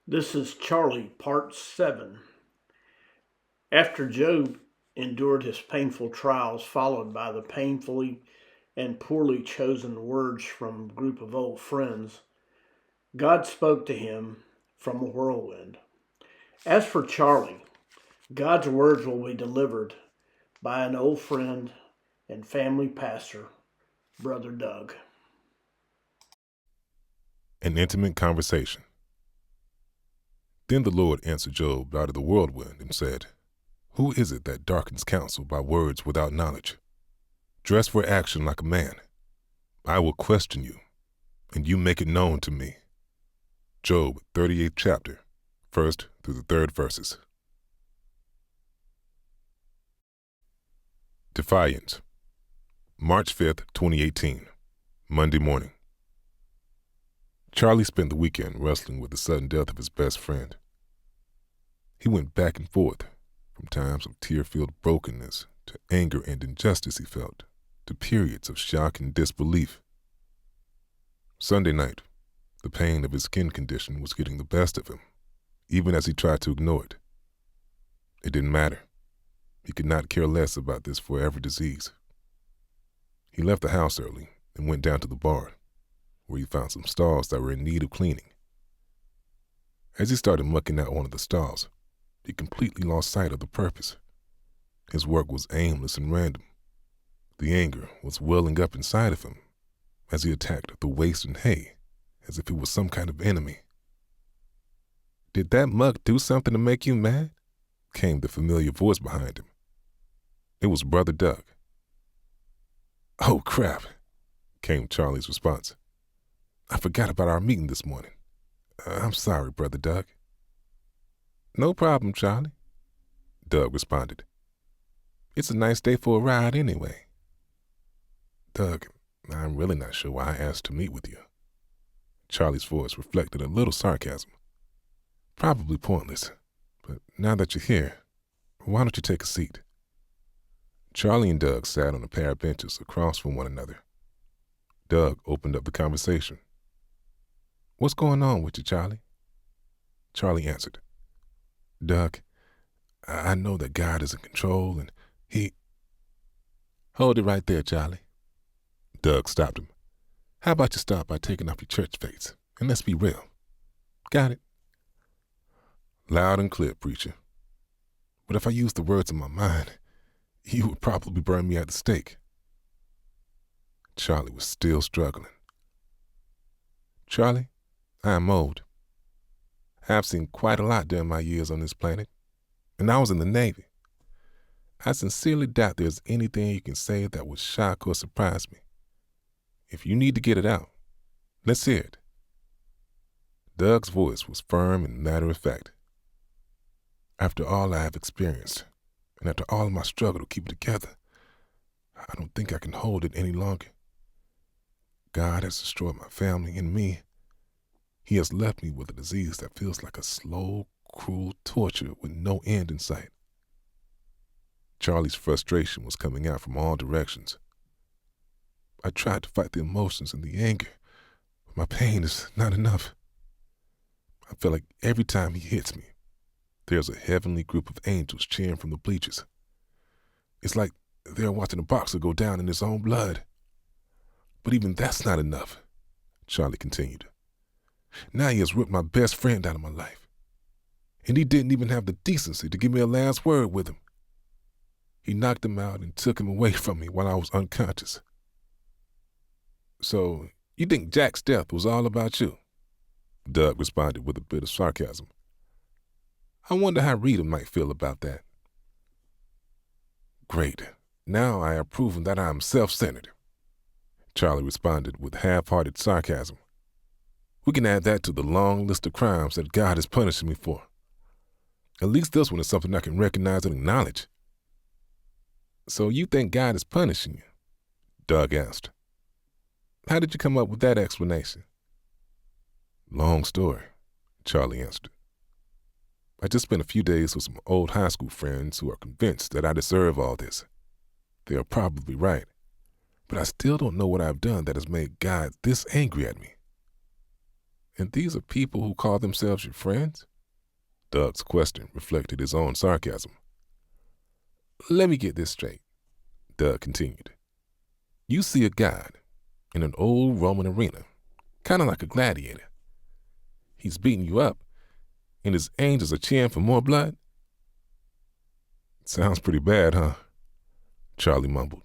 This is Charlie, part 7. After Job endured his painful trials, followed by the painfully and poorly chosen words from a group of old friends, God spoke to him from a whirlwind. As for Charlie, God's words will be delivered by an old friend and family pastor, Brother Doug. An intimate conversation. Then the Lord answered Job out of the whirlwind and said, Who is it that darkens counsel by words without knowledge? Dress for action like a man. I will question you, and you make it known to me. Job 38th chapter, 1st through the 3rd verses. Defiance. March 5th, 2018, Monday morning. Charlie spent the weekend wrestling with the sudden death of his best friend. He went back and forth, from times of tear-filled brokenness to anger and injustice he felt, to periods of shock and disbelief. Sunday night, the pain of his skin condition was getting the best of him, even as he tried to ignore it. It didn't matter. He could not care less about this forever disease. He left the house early and went down to the bar, where he found some stalls that were in need of cleaning. As he started mucking out one of the stalls, he completely lost sight of the purpose. His work was aimless and random. The anger was welling up inside of him as he attacked the waste and hay as if it was some kind of enemy. "Did that muck do something to make you mad?" came the familiar voice behind him. It was Brother Doug. "Oh, crap," came Charlie's response. "I forgot about our meeting this morning. I'm sorry, Brother Doug." "No problem, Charlie," Doug responded. "It's a nice day for a ride anyway." "Doug, I'm really not sure why I asked to meet with you." Charlie's voice reflected a little sarcasm. "Probably pointless, but now that you're here, why don't you take a seat?" Charlie and Doug sat on a pair of benches across from one another. Doug opened up the conversation. "What's going on with you, Charlie?" Charlie answered. "Doug, I know that God is in control and He—" "Hold it right there, Charlie." Doug stopped him. "How about you start by taking off your church face, and let's be real. Got it?" "Loud and clear, preacher. But if I use the words in my mind, you would probably burn me at the stake." Charlie was still struggling. "Charlie, I am old. I've seen quite a lot during my years on this planet, and I was in the Navy. I sincerely doubt there's anything you can say that would shock or surprise me. If you need to get it out, let's hear it." Doug's voice was firm and matter-of-fact. "After all I have experienced, and after all of my struggle to keep it together, I don't think I can hold it any longer. God has destroyed my family and me. He has left me with a disease that feels like a slow, cruel torture with no end in sight." Charlie's frustration was coming out from all directions. "I tried to fight the emotions and the anger, but my pain is not enough. I feel like every time he hits me, there's a heavenly group of angels cheering from the bleachers. It's like they're watching a boxer go down in his own blood. But even that's not enough," Charlie continued. "Now he has ripped my best friend out of my life. And he didn't even have the decency to give me a last word with him. He knocked him out and took him away from me while I was unconscious." "So you think Jack's death was all about you?" Doug responded with a bit of sarcasm. "I wonder how Rita might feel about that." "Great. Now I have proven that I am self-centered," Charlie responded with half-hearted sarcasm. "We can add that to the long list of crimes that God is punishing me for. At least this one is something I can recognize and acknowledge." "So you think God is punishing you?" Doug asked. "How did you come up with that explanation?" "Long story," Charlie answered. "I just spent a few days with some old high school friends who are convinced that I deserve all this. They are probably right, but I still don't know what I've done that has made God this angry at me. And these are people who call themselves your friends? Doug's question reflected his own sarcasm. Let me get this straight, Doug continued. You see a god in an old Roman arena, kind of like a gladiator. He's beating you up, and his angels are cheering for more blood? Sounds pretty bad, huh? Charlie mumbled.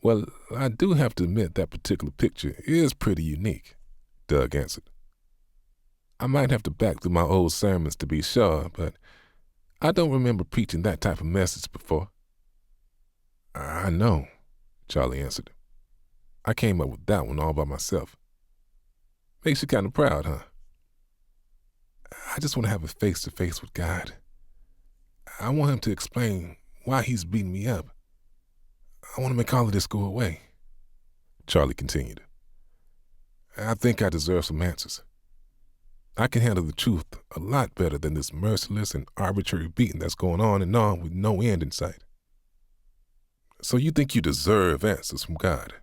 Well, I do have to admit that particular picture is pretty unique, Doug answered. I might have to back through my old sermons to be sure, but I don't remember preaching that type of message before. I know, Charlie answered. I came up with that one all by myself. Makes you kind of proud, huh? I just want to have a face-to-face with God. I want him to explain why he's beating me up. I want to make all of this go away. Charlie continued. I think I deserve some answers. I can handle the truth a lot better than this merciless and arbitrary beating that's going on and on with no end in sight. So you think you deserve answers from God?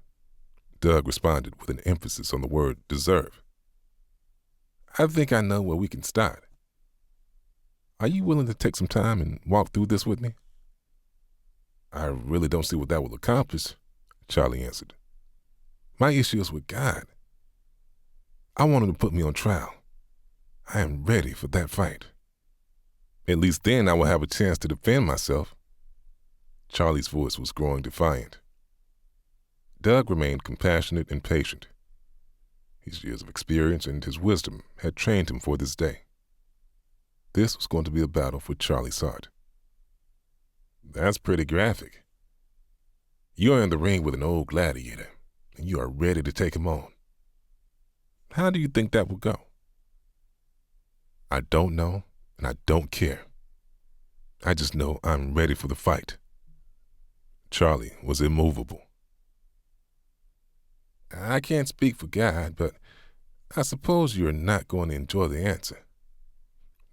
Doug responded with an emphasis on the word deserve. I think I know where we can start. Are you willing to take some time and walk through this with me? I really don't see what that will accomplish, Charlie answered. My issue is with God. I want him to put me on trial. I am ready for that fight. At least then I will have a chance to defend myself. Charlie's voice was growing defiant. Doug remained compassionate and patient. His years of experience and his wisdom had trained him for this day. This was going to be a battle for Charlie's heart. That's pretty graphic. You're in the ring with an old gladiator, and you are ready to take him on. How do you think that will go? I don't know, and I don't care. I just know I'm ready for the fight. Charlie was immovable. I can't speak for God, but I suppose you're not going to enjoy the answer.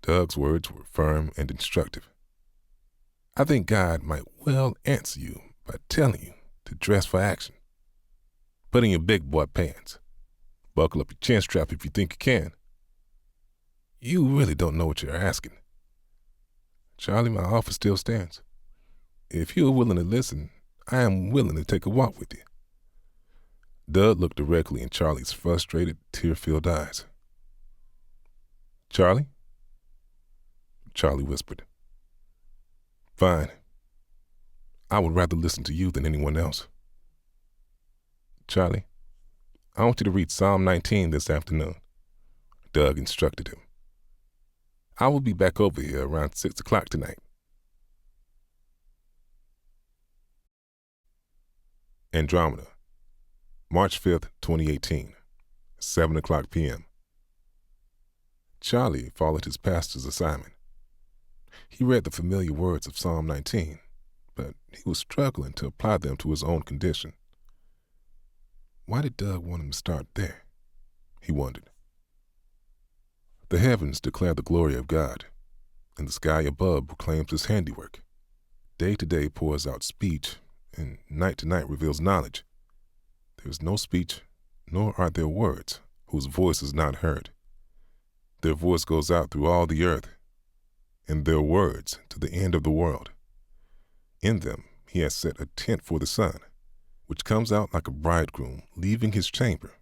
Doug's words were firm and instructive. I think God might well answer you by telling you to dress for action. Put in your big boy pants. Buckle up your chin strap if you think you can. You really don't know what you're asking. Charlie, my offer still stands. If you're willing to listen, I am willing to take a walk with you. Doug looked directly in Charlie's frustrated, tear-filled eyes. Charlie? Charlie whispered. Fine. I would rather listen to you than anyone else. Charlie, I want you to read Psalm 19 this afternoon, Doug instructed him. I will be back over here around 6 o'clock tonight. Andromeda, March 5th, 2018, 7 o'clock p.m. Charlie followed his pastor's assignment. He read the familiar words of Psalm 19, but he was struggling to apply them to his own condition. Why did Doug want him to start there? He wondered. The heavens declare the glory of God, and the sky above proclaims his handiwork. Day to day pours out speech, and night to night reveals knowledge. There is no speech, nor are there words, whose voice is not heard. Their voice goes out through all the earth, and their words to the end of the world. In them he has set a tent for the sun, which comes out like a bridegroom leaving his chamber,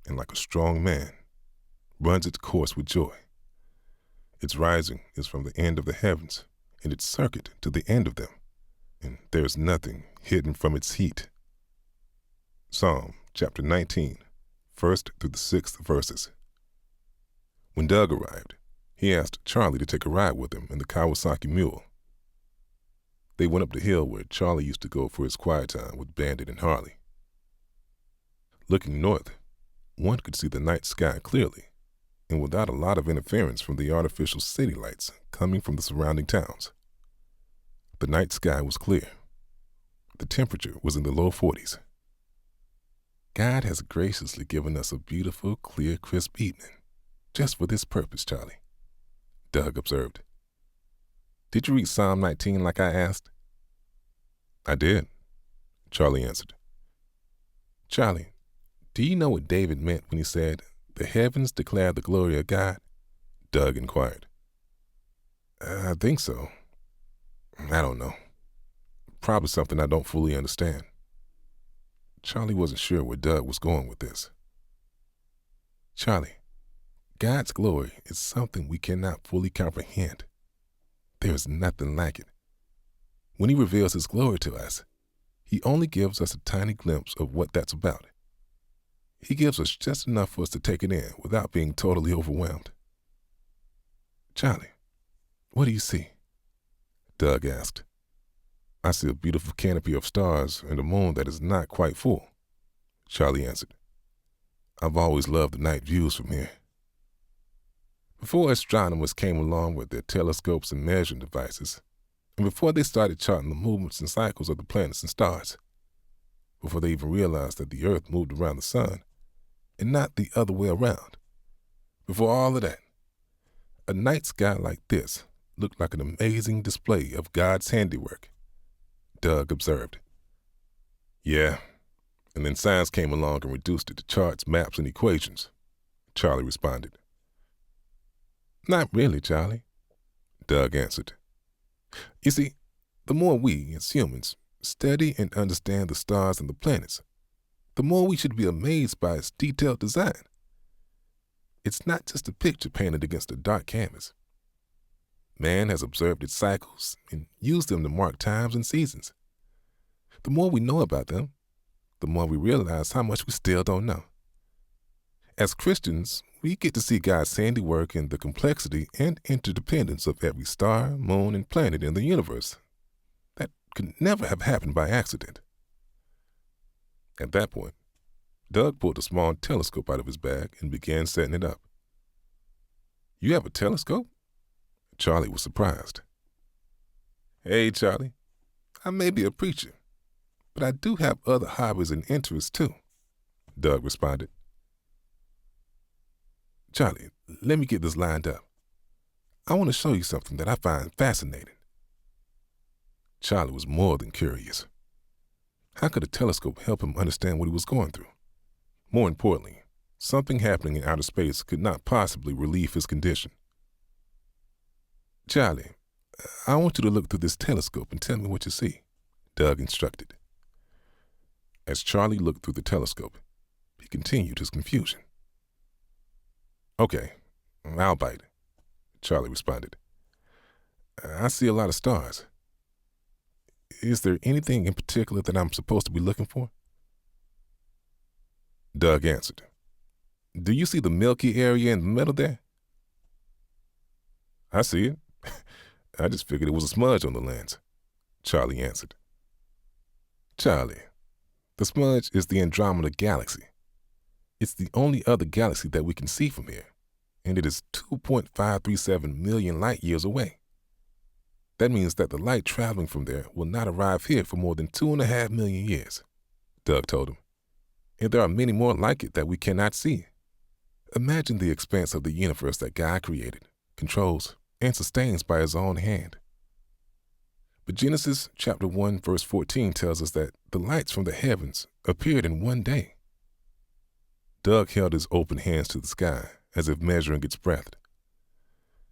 and like a strong man, runs its course with joy. Its rising is from the end of the heavens, and its circuit to the end of them, and there is nothing hidden from its heat. Psalm chapter 19, 1st through the 6th verses. When Doug arrived, he asked Charlie to take a ride with him in the Kawasaki Mule. They went up the hill where Charlie used to go for his quiet time with Bandit and Harley. Looking north, one could see the night sky clearly, and without a lot of interference from the artificial city lights coming from the surrounding towns. The night sky was clear. The temperature was in the low 40s. God has graciously given us a beautiful, clear, crisp evening, just for this purpose, Charlie, Doug observed. Did you read Psalm 19 like I asked? I did, Charlie answered. Charlie, do you know what David meant when he said, the heavens declare the glory of God? Doug inquired. I think so. I don't know. Probably something I don't fully understand. Charlie wasn't sure where Doug was going with this. Charlie, God's glory is something we cannot fully comprehend. There is nothing like it. When he reveals his glory to us, he only gives us a tiny glimpse of what that's about. He gives us just enough for us to take it in without being totally overwhelmed. Charlie, what do you see? Doug asked. I see a beautiful canopy of stars and a moon that is not quite full, Charlie answered. I've always loved the night views from here. Before astronomers came along with their telescopes and measuring devices, and before they started charting the movements and cycles of the planets and stars, before they even realized that the Earth moved around the sun and not the other way around, before all of that, a night sky like this looked like an amazing display of God's handiwork, Doug observed. Yeah, and then science came along and reduced it to charts, maps, and equations, Charlie responded. Not really, Charlie, Doug answered. You see, the more we, as humans, study and understand the stars and the planets, the more we should be amazed by its detailed design. It's not just a picture painted against a dark canvas. Man has observed its cycles and used them to mark times and seasons. The more we know about them, the more we realize how much we still don't know. As Christians, we get to see God's handiwork in the complexity and interdependence of every star, moon, and planet in the universe. That could never have happened by accident. At that point, Doug pulled a small telescope out of his bag and began setting it up. You have a telescope? Charlie was surprised. Hey, Charlie, I may be a preacher, but I do have other hobbies and interests too, Doug responded. Charlie, let me get this lined up. I want to show you something that I find fascinating. Charlie was more than curious. How could a telescope help him understand what he was going through? More importantly, something happening in outer space could not possibly relieve his condition. Charlie, I want you to look through this telescope and tell me what you see, Doug instructed. As Charlie looked through the telescope, he continued his confusion. Okay, I'll bite, Charlie responded. I see a lot of stars. Is there anything in particular that I'm supposed to be looking for? Doug answered. Do you see the milky area in the middle there? I see it. I just figured it was a smudge on the lens, Charlie answered. Charlie, the smudge is the Andromeda Galaxy. It's the only other galaxy that we can see from here, and it is 2.537 million light years away. That means that the light traveling from there will not arrive here for more than 2.5 million years, Doug told him. And there are many more like it that we cannot see. Imagine the expanse of the universe that God created, controls, and sustains by his own hand. But Genesis chapter 1 verse 14 tells us that the lights from the heavens appeared in one day. Doug held his open hands to the sky as if measuring its breadth.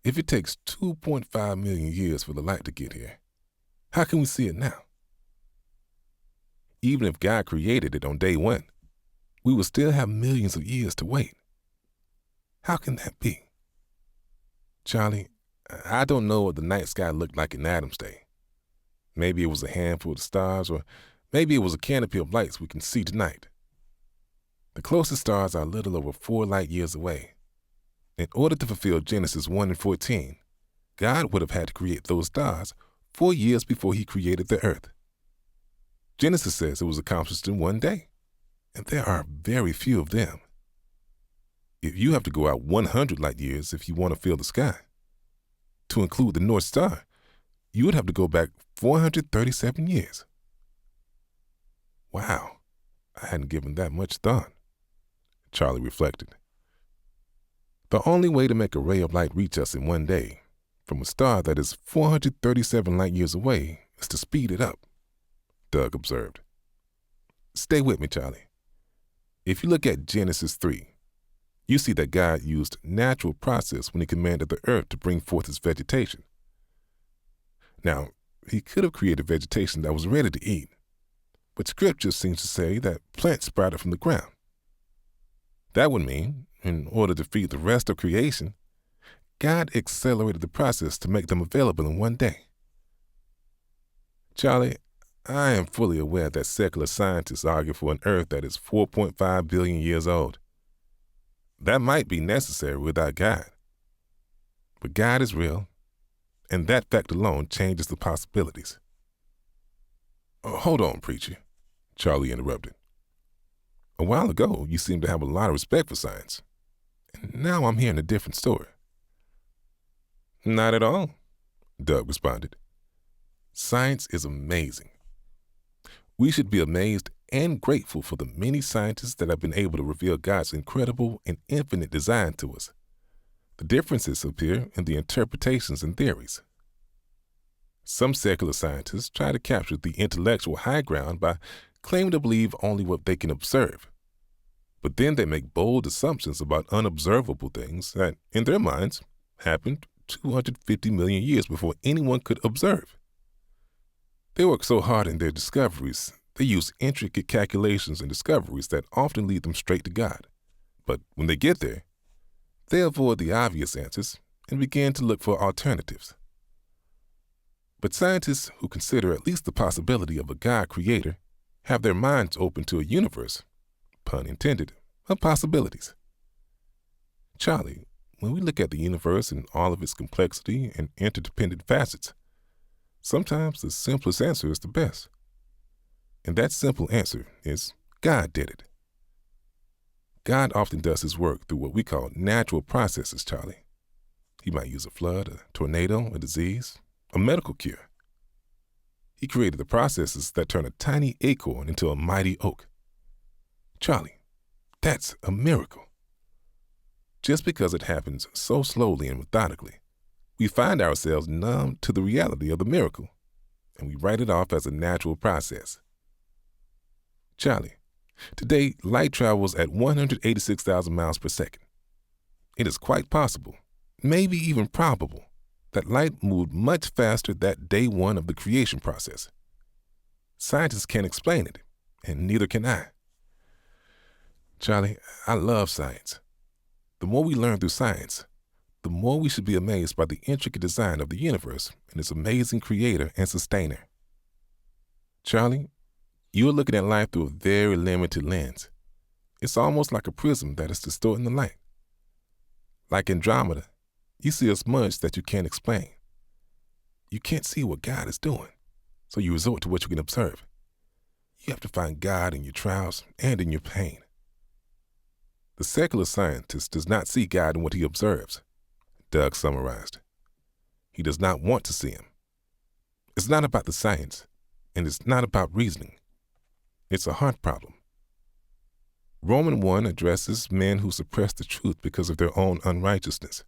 If it takes 2.5 million years for the light to get here, how can we see it now? Even if God created it on day one, we will still have millions of years to wait. How can that be? Charlie, I don't know what the night sky looked like in Adam's day. Maybe it was a handful of stars, or maybe it was a canopy of lights we can see tonight. The closest stars are a little over 4 light years away. In order to fulfill Genesis 1 and 14, God would have had to create those stars 4 years before he created the earth. Genesis says it was accomplished in one day, and there are very few of them. If you have to go out 100 light years if you want to fill the sky, to include the North Star, you would have to go back 437 years. Wow, I hadn't given that much thought, Charlie reflected. The only way to make a ray of light reach us in one day from a star that is 437 light years away is to speed it up, Doug observed. Stay with me, Charlie. If you look at Genesis 3, You see that God used natural process when he commanded the earth to bring forth its vegetation. Now, he could have created vegetation that was ready to eat, but scripture seems to say that plants sprouted from the ground. That would mean, in order to feed the rest of creation, God accelerated the process to make them available in one day. Charlie, I am fully aware that secular scientists argue for an earth that is 4.5 billion years old. That might be necessary without God. But God is real, and that fact alone changes the possibilities. Hold on, preacher, Charlie interrupted. A while ago, you seemed to have a lot of respect for science, and now I'm hearing a different story. Not at all, Doug responded. Science is amazing. We should be amazed and grateful for the many scientists that have been able to reveal God's incredible and infinite design to us. The differences appear in the interpretations and theories. Some secular scientists try to capture the intellectual high ground by claiming to believe only what they can observe. But then they make bold assumptions about unobservable things that, in their minds, happened 250 million years before anyone could observe. They work so hard in their discoveries, they use intricate calculations and discoveries that often lead them straight to God. But when they get there, they avoid the obvious answers and begin to look for alternatives. But scientists who consider at least the possibility of a God creator have their minds open to a universe, pun intended, of possibilities. Charlie, when we look at the universe in all of its complexity and interdependent facets, sometimes the simplest answer is the best. And that simple answer is God did it. God often does his work through what we call natural processes, Charlie. He might use a flood, a tornado, a disease, a medical cure. He created the processes that turn a tiny acorn into a mighty oak. Charlie, that's a miracle. Just because it happens so slowly and methodically, we find ourselves numb to the reality of the miracle, and we write it off as a natural process. Charlie, today light travels at 186,000 miles per second. It is quite possible, maybe even probable, that light moved much faster that day one of the creation process. Scientists can't explain it, and neither can I. Charlie, I love science. The more we learn through science, the more we should be amazed by the intricate design of the universe and its amazing creator and sustainer. Charlie, you are looking at life through a very limited lens. It's almost like a prism that is distorting the light. Like Andromeda, you see a smudge that you can't explain. You can't see what God is doing, so you resort to what you can observe. You have to find God in your trials and in your pain. The secular scientist does not see God in what he observes, Doug summarized. He does not want to see him. It's not about the science, and it's not about reasoning. It's a heart problem. Romans 1 addresses men who suppress the truth because of their own unrighteousness.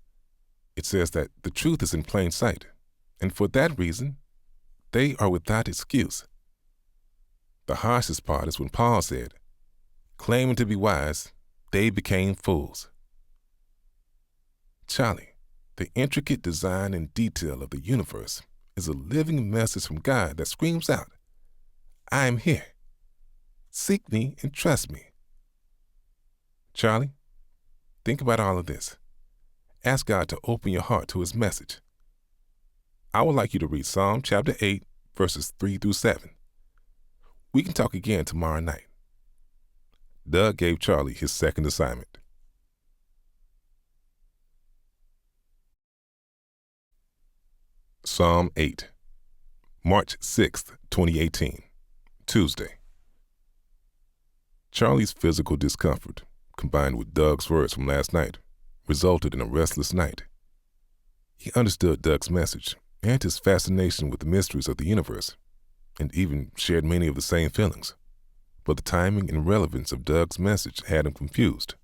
It says that the truth is in plain sight, and for that reason, they are without excuse. The harshest part is when Paul said, claiming to be wise, they became fools. Charlie, the intricate design and detail of the universe is a living message from God that screams out, I am here. Seek me and trust me. Charlie, think about all of this. Ask God to open your heart to his message. I would like you to read Psalm chapter 8, verses 3 through 7. We can talk again tomorrow night. Doug gave Charlie his second assignment. Psalm 8, March 6th, 2018, Tuesday. Charlie's physical discomfort, combined with Doug's words from last night, resulted in a restless night. He understood Doug's message and his fascination with the mysteries of the universe, and even shared many of the same feelings. But the timing and relevance of Doug's message had him confused.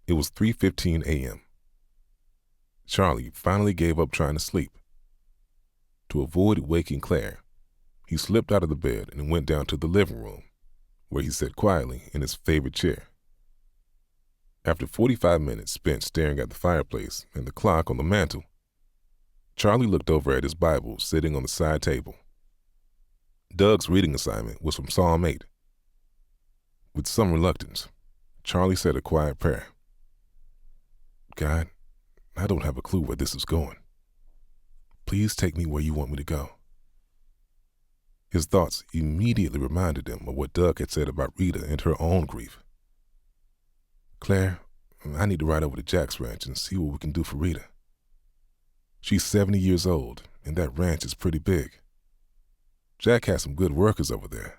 It was 3:15 a.m. Charlie finally gave up trying to sleep. To avoid waking Claire, he slipped out of the bed and went down to the living room, where he sat quietly in his favorite chair. After 45 minutes spent staring at the fireplace and the clock on the mantel, Charlie looked over at his Bible sitting on the side table. Doug's reading assignment was from Psalm 8. With some reluctance, Charlie said a quiet prayer. God, I don't have a clue where this is going. Please take me where you want me to go. His thoughts immediately reminded him of what Doug had said about Rita and her own grief. Claire, I need to ride over to Jack's ranch and see what we can do for Rita. She's 70 years old, and that ranch is pretty big. Jack has some good workers over there,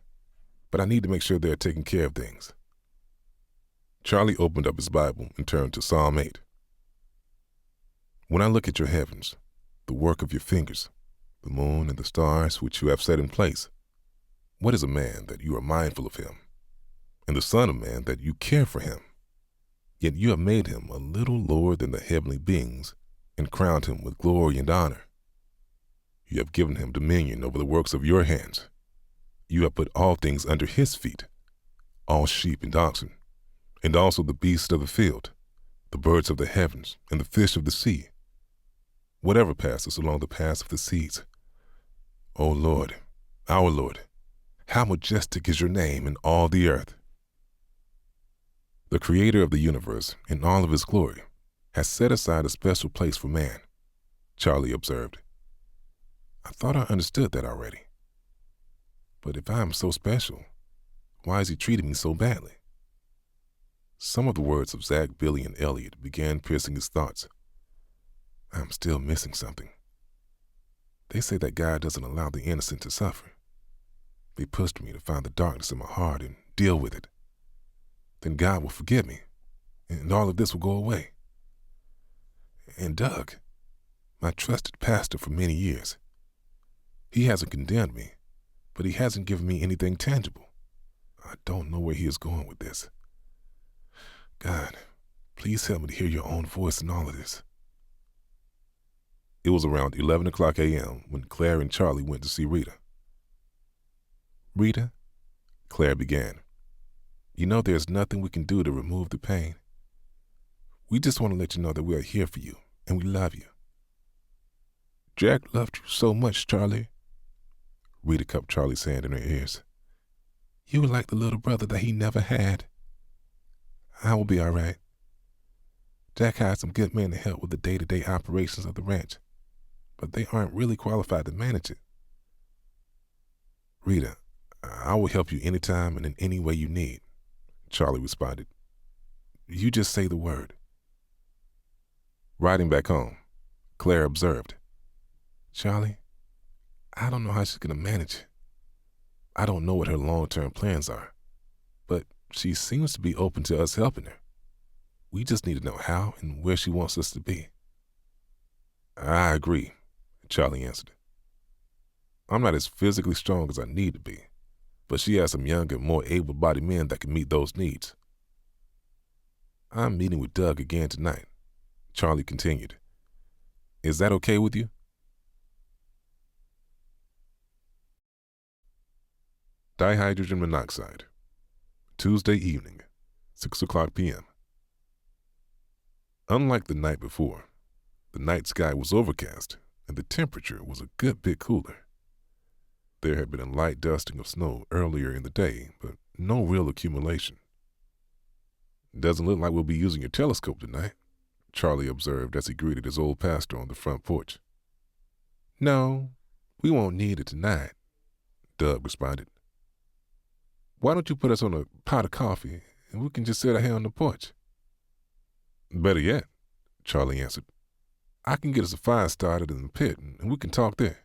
but I need to make sure they're taking care of things. Charlie opened up his Bible and turned to Psalm 8. When I look at your heavens, the work of your fingers, the moon and the stars which you have set in place, what is a man that you are mindful of him, and the son of man that you care for him? Yet you have made him a little lower than the heavenly beings and crowned him with glory and honor. You have given him dominion over the works of your hands. You have put all things under his feet, all sheep and oxen, and also the beasts of the field, the birds of the heavens, and the fish of the sea, whatever passes along the paths of the seas. O Lord, our Lord, how majestic is your name in all the earth. The Creator of the universe, in all of his glory, has set aside a special place for man, Charlie observed. I thought I understood that already. But if I am so special, why is he treating me so badly? Some of the words of Zach, Billy, and Elliot began piercing his thoughts. I'm still missing something. They say that God doesn't allow the innocent to suffer. They pushed me to find the darkness in my heart and deal with it. Then God will forgive me, and all of this will go away. And Doug, my trusted pastor for many years, he hasn't condemned me, but he hasn't given me anything tangible. I don't know where he is going with this. God, please help me to hear your own voice in all of this. It was around 11 o'clock a.m. when Claire and Charlie went to see Rita. Rita, Claire began, you know there's nothing we can do to remove the pain. We just want to let you know that we are here for you, and we love you. Jack loved you so much, Charlie. Rita cupped Charlie's hand in her ears. You were like the little brother that he never had. I will be all right. Jack hired some good men to help with the day-to-day operations of the ranch, but they aren't really qualified to manage it. Rita, I will help you anytime and in any way you need, Charlie responded. You just say the word. Riding back home, Claire observed, Charlie, I don't know how she's going to manage it. I don't know what her long-term plans are, but she seems to be open to us helping her. We just need to know how and where she wants us to be. I agree, Charlie answered. I'm not as physically strong as I need to be, but she has some younger, more able-bodied men that can meet those needs. I'm meeting with Doug again tonight, Charlie continued. Is that okay with you? Dihydrogen monoxide. Tuesday evening, 6 o'clock p.m. Unlike the night before, the night sky was overcast and the temperature was a good bit cooler. There had been a light dusting of snow earlier in the day, but no real accumulation. Doesn't look like we'll be using your telescope tonight, Charlie observed as he greeted his old pastor on the front porch. No, we won't need it tonight, Doug responded. Why don't you put us on a pot of coffee and we can just sit out here on the porch? Better yet, Charlie answered. I can get us a fire started in the pit and we can talk there.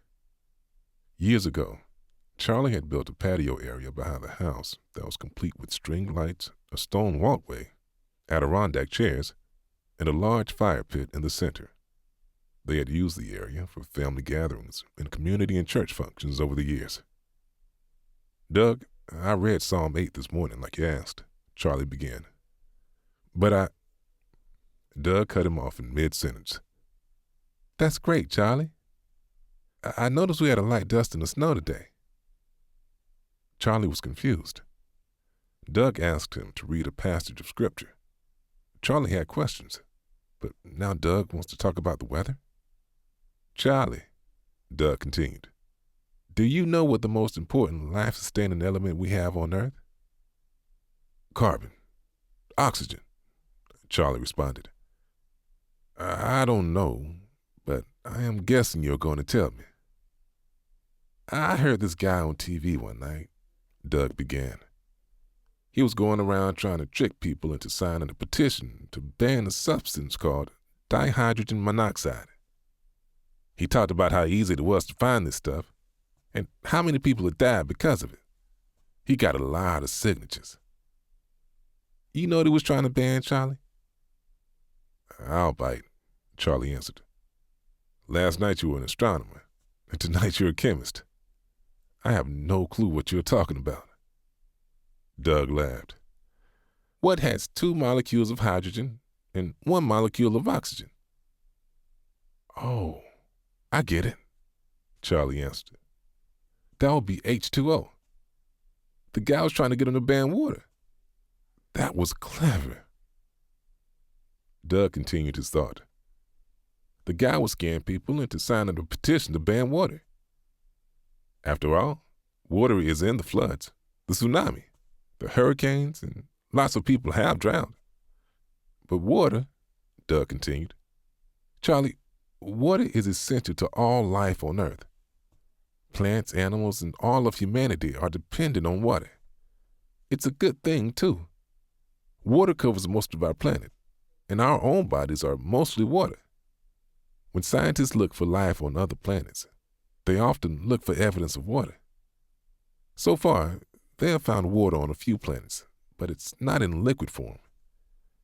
Years ago, Charlie had built a patio area behind the house that was complete with string lights, a stone walkway, Adirondack chairs, and a large fire pit in the center. They had used the area for family gatherings and community and church functions over the years. Doug, I read Psalm 8 this morning like you asked, Charlie began. But Doug cut him off in mid-sentence. That's great, Charlie. I noticed we had a light dust in the snow today. Charlie was confused. Doug asked him to read a passage of scripture. Charlie had questions, but now Doug wants to talk about the weather? Charlie, Doug continued, do you know what the most important life-sustaining element we have on Earth? Carbon. Oxygen, Charlie responded. I don't know, but I am guessing you're going to tell me. I heard this guy on TV one night, Doug began. He was going around trying to trick people into signing a petition to ban a substance called dihydrogen monoxide. He talked about how easy it was to find this stuff and how many people had died because of it. He got a lot of signatures. You know what he was trying to ban, Charlie? I'll bite, Charlie answered. Last night you were an astronomer, and tonight you're a chemist. I have no clue what you're talking about. Doug laughed. What has 2 molecules of hydrogen and 1 molecule of oxygen? Oh, I get it, Charlie answered. That would be H2O. The guy was trying to get him to ban water. That was clever. Doug continued his thought. The guy was scaring people into signing a petition to ban water. After all, water is in the floods, the tsunami, the hurricanes, and lots of people have drowned. But water, Doug continued, Charlie, water is essential to all life on Earth. Plants, animals, and all of humanity are dependent on water. It's a good thing, too. Water covers most of our planet, and our own bodies are mostly water. When scientists look for life on other planets, they often look for evidence of water. So far, they have found water on a few planets, but it's not in liquid form.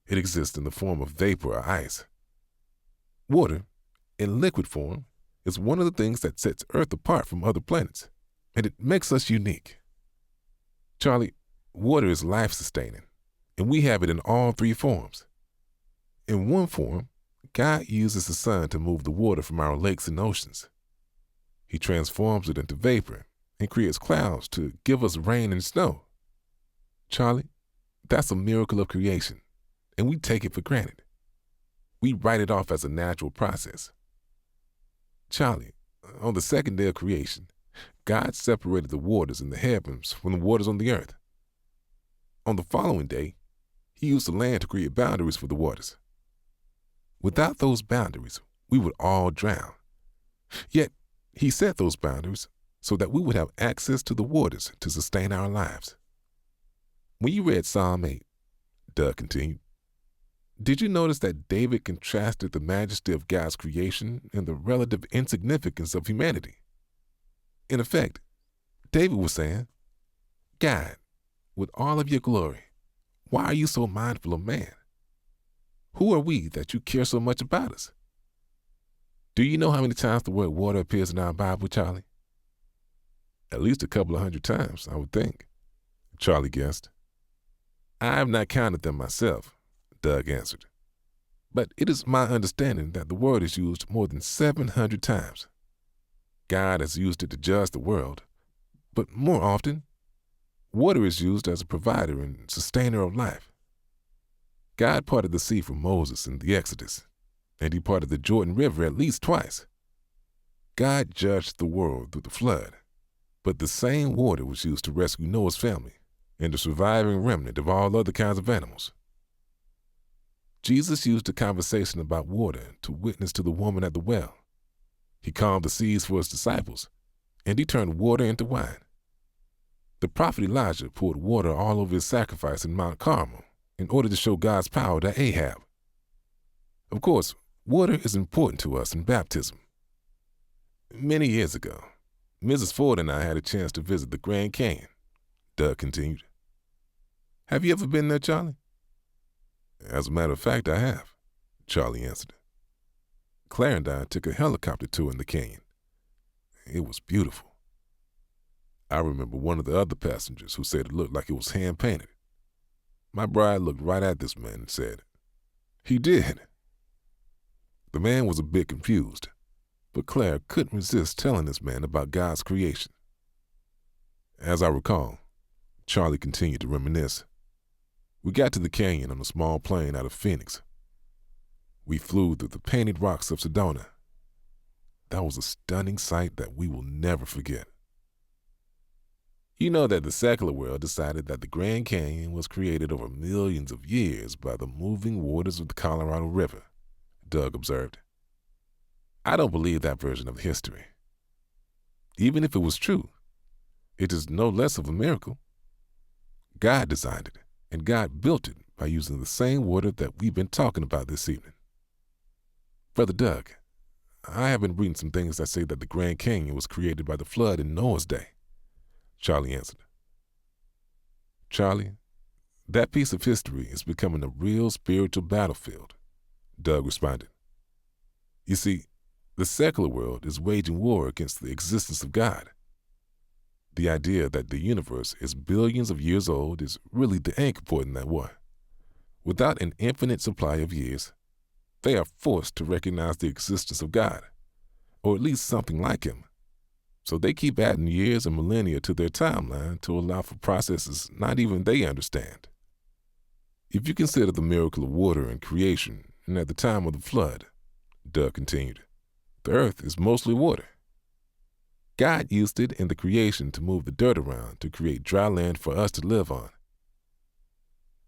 It exists in the form of vapor or ice. Water, in liquid form, is one of the things that sets Earth apart from other planets, and it makes us unique. Charlie, water is life-sustaining, and we have it in all 3 forms. In one form, God uses the sun to move the water from our lakes and oceans. He transforms it into vapor and creates clouds to give us rain and snow. Charlie, that's a miracle of creation, and we take it for granted. We write it off as a natural process. Charlie, on the 2nd day of creation, God separated the waters in the heavens from the waters on the earth. On the following day, He used the land to create boundaries for the waters. Without those boundaries, we would all drown. Yet, He set those boundaries so that we would have access to the waters to sustain our lives. When you read Psalm 8, Doug continued, did you notice that David contrasted the majesty of God's creation and the relative insignificance of humanity? In effect, David was saying, God, with all of your glory, why are you so mindful of man? Who are we that you care so much about us? Do you know how many times the word water appears in our Bible, Charlie? At least a couple of 100 times, I would think, Charlie guessed. I have not counted them myself, Doug answered. But it is my understanding that the word is used more than 700 times. God has used it to judge the world, but more often, water is used as a provider and sustainer of life. God parted the sea for Moses in the Exodus, and He parted the Jordan River at least twice. God judged the world through the flood, but the same water was used to rescue Noah's family and the surviving remnant of all other kinds of animals. Jesus used a conversation about water to witness to the woman at the well. He calmed the seas for His disciples, and He turned water into wine. The prophet Elijah poured water all over his sacrifice in Mount Carmel in order to show God's power to Ahab. Of course, water is important to us in baptism. Many years ago, Mrs. Ford and I had a chance to visit the Grand Canyon, Doug continued. Have you ever been there, Charlie? As a matter of fact, I have, Charlie answered. Claire and I took a helicopter tour in the canyon. It was beautiful. I remember one of the other passengers who said it looked like it was hand-painted. My bride looked right at this man and said, "He did." The man was a bit confused, but Claire couldn't resist telling this man about God's creation. As I recall, Charlie continued to reminisce. We got to the canyon on a small plane out of Phoenix. We flew through the painted rocks of Sedona. That was a stunning sight that we will never forget. You know that the secular world decided that the Grand Canyon was created over millions of years by the moving waters of the Colorado River, Doug observed. I don't believe that version of history. Even if it was true, it is no less of a miracle. God designed it, and God built it by using the same water that we've been talking about this evening. Brother Doug, I have been reading some things that say that the Grand Canyon was created by the flood in Noah's day, Charlie answered. Charlie, that piece of history is becoming a real spiritual battlefield, Doug responded. You see, the secular world is waging war against the existence of God. The idea that the universe is billions of years old is really the anchor point in that war. Without an infinite supply of years, they are forced to recognize the existence of God, or at least something like him. So they keep adding years and millennia to their timeline to allow for processes not even they understand. If you consider the miracle of water and creation, and at the time of the flood, Doug continued, the earth is mostly water. God used it in the creation to move the dirt around to create dry land for us to live on.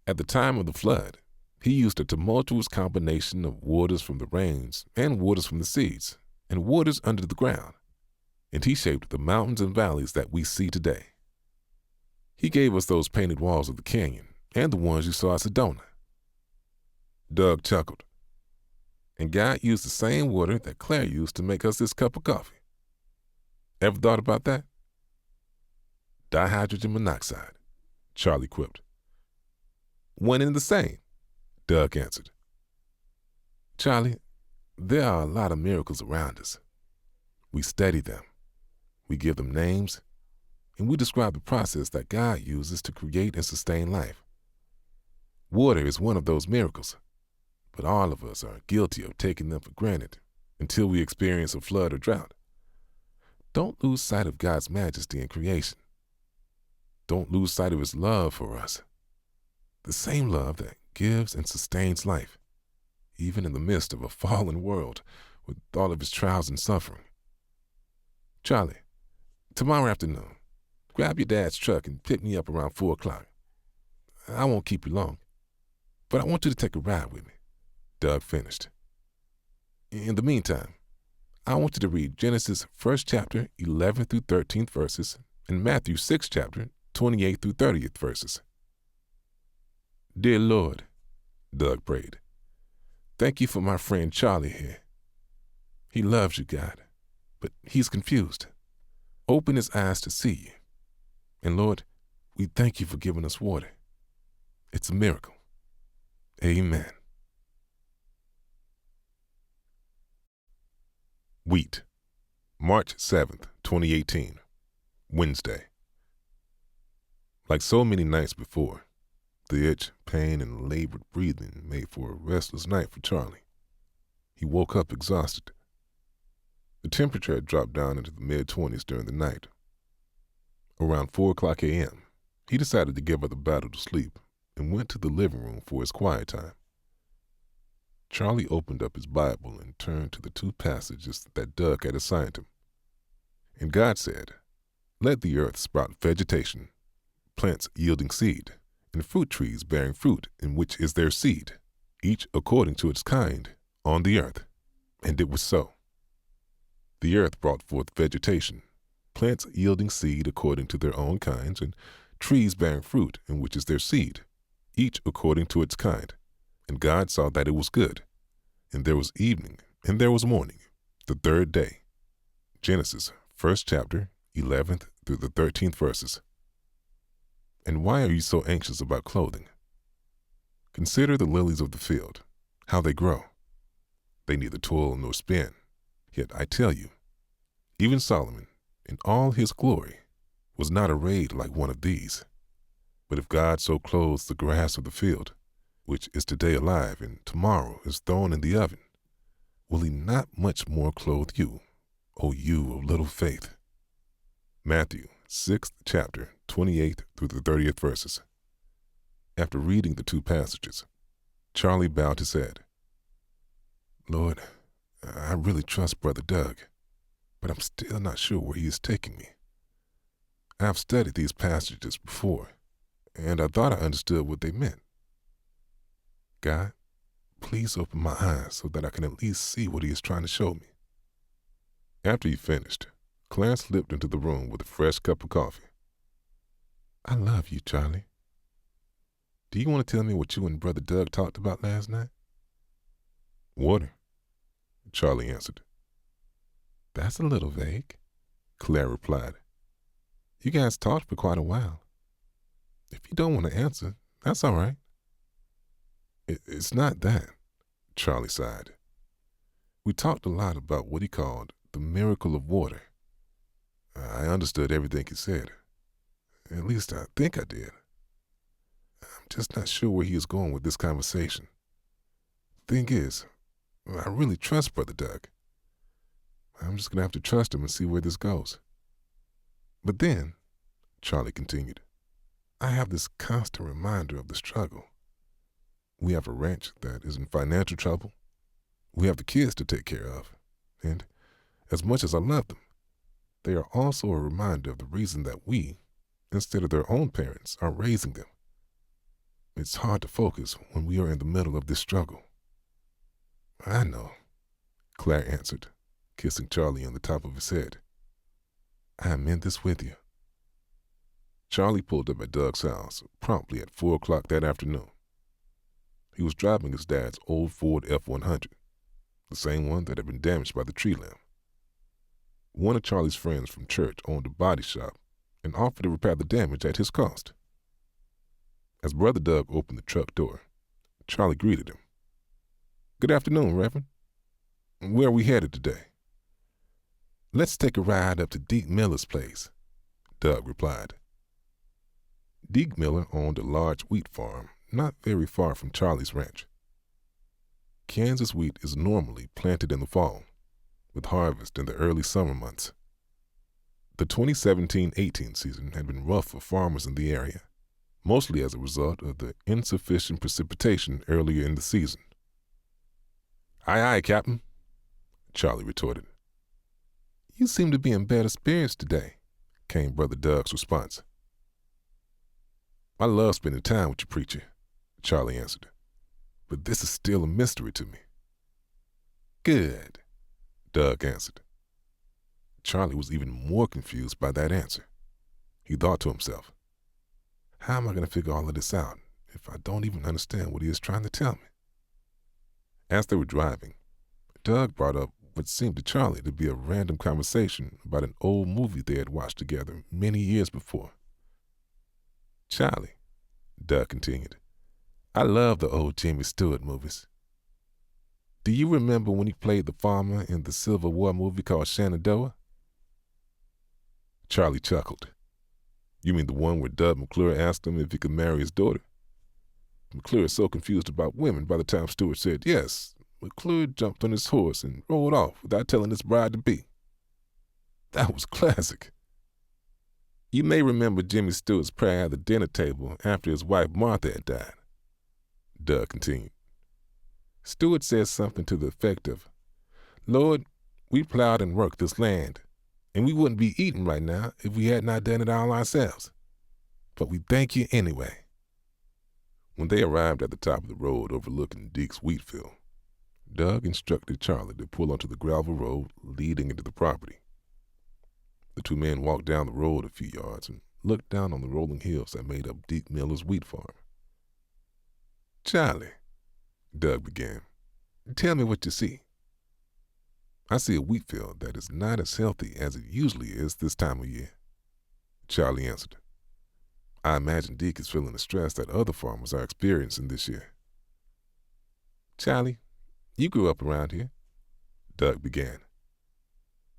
At the time of the flood, he used a tumultuous combination of waters from the rains and waters from the seas and waters under the ground, and he shaped the mountains and valleys that we see today. He gave us those painted walls of the canyon and the ones you saw at Sedona. Doug chuckled. And God used the same water that Claire used to make us this cup of coffee. Ever thought about that? Dihydrogen monoxide, Charlie quipped. One and the same, Doug answered. Charlie, there are a lot of miracles around us. We study them, we give them names, and we describe the process that God uses to create and sustain life. Water is one of those miracles, but all of us are guilty of taking them for granted until we experience a flood or drought. Don't lose sight of God's majesty in creation. Don't lose sight of his love for us. The same love that gives and sustains life, even in the midst of a fallen world with all of its trials and suffering. Charlie, tomorrow afternoon, grab your dad's truck and pick me up around 4 o'clock. I won't keep you long, but I want you to take a ride with me, Doug finished. In the meantime, I want you to read Genesis 1st chapter 11th through 13th verses and Matthew 6th chapter 28th through 30th verses. Dear Lord, Doug prayed, thank you for my friend Charlie here. He loves you, God, but he's confused. Open his eyes to see you. And Lord, we thank you for giving us water. It's a miracle. Amen. Wheat, March 7th, 2018, Wednesday. Like so many nights before, the itch, pain, and labored breathing made for a restless night for Charlie. He woke up exhausted. The temperature had dropped down into the mid-20s during the night. Around 4 o'clock a.m., he decided to give up the battle to sleep and went to the living room for his quiet time. Charlie opened up his Bible and turned to the 2 passages that Doug had assigned him. And God said, let the earth sprout vegetation, plants yielding seed, and fruit trees bearing fruit in which is their seed, each according to its kind, on the earth. And it was so. The earth brought forth vegetation, plants yielding seed according to their own kinds, and trees bearing fruit in which is their seed, each according to its kind. And God saw that it was good. And there was evening, and there was morning, the 3rd day. Genesis 1st chapter, 11th through the 13th verses. And why are you so anxious about clothing? Consider the lilies of the field, how they grow. They neither toil nor spin. Yet I tell you, even Solomon, in all his glory, was not arrayed like one of these. But if God so clothes the grass of the field, which is today alive and tomorrow is thrown in the oven, will he not much more clothe you, O you of little faith? Matthew 6th chapter, 28th through the 30th verses. After reading the 2 passages, Charlie bowed his head. Lord, I really trust Brother Doug, but I'm still not sure where he is taking me. I've studied these passages before, and I thought I understood what they meant. God, please open my eyes so that I can at least see what he is trying to show me. After he finished, Claire slipped into the room with a fresh cup of coffee. I love you, Charlie. Do you want to tell me what you and Brother Doug talked about last night? Water, Charlie answered. That's a little vague, Claire replied. You guys talked for quite a while. If you don't want to answer, that's all right. It's not that, Charlie sighed. We talked a lot about what he called the miracle of water. I understood everything he said. At least I think I did. I'm just not sure where he is going with this conversation. Thing is, I really trust Brother Doug. I'm just going to have to trust him and see where this goes. But then, Charlie continued, I have this constant reminder of the struggle. We have a ranch that is in financial trouble. We have the kids to take care of. And as much as I love them, they are also a reminder of the reason that we, instead of their own parents, are raising them. It's hard to focus when we are in the middle of this struggle. I know, Claire answered, kissing Charlie on the top of his head. I am in this with you. Charlie pulled up at Doug's house promptly at 4 o'clock that afternoon. He was driving his dad's old Ford F-100, the same one that had been damaged by the tree limb. One of Charlie's friends from church owned a body shop and offered to repair the damage at his cost. As Brother Doug opened the truck door, Charlie greeted him. Good afternoon, Reverend. Where are we headed today? Let's take a ride up to Deke Miller's place, Doug replied. Deke Miller owned a large wheat farm not very far from Charlie's ranch. Kansas wheat is normally planted in the fall, with harvest in the early summer months. The 2017-18 season had been rough for farmers in the area, mostly as a result of the insufficient precipitation earlier in the season. Aye, aye, Captain, Charlie retorted. You seem to be in better spirits today, came Brother Doug's response. I love spending time with you, preacher, Charlie answered, but this is still a mystery to me. Good, Doug answered. Charlie was even more confused by that answer. He thought to himself, how am I going to figure all of this out if I don't even understand what he is trying to tell me? As they were driving, Doug brought up what seemed to Charlie to be a random conversation about an old movie they had watched together many years before. Charlie, Doug continued, I love the old Jimmy Stewart movies. Do you remember when he played the farmer in the Civil War movie called Shenandoah? Charlie chuckled. You mean the one where Doug McClure asked him if he could marry his daughter? McClure is so confused about women by the time Stewart said yes, McClure jumped on his horse and rode off without telling his bride-to-be. That was classic. You may remember Jimmy Stewart's prayer at the dinner table after his wife Martha had died. Doug continued. Stewart said something to the effect of, Lord, we plowed and worked this land, and we wouldn't be eating right now if we had not done it all ourselves. But we thank you anyway. When they arrived at the top of the road overlooking Deke's wheat field, Doug instructed Charlie to pull onto the gravel road leading into the property. The two men walked down the road a few yards and looked down on the rolling hills that made up Deke Miller's wheat farm. Charlie, Doug began, tell me what you see. I see a wheat field that is not as healthy as it usually is this time of year, Charlie answered. I imagine Deke is feeling the stress that other farmers are experiencing this year. Charlie, you grew up around here, Doug began.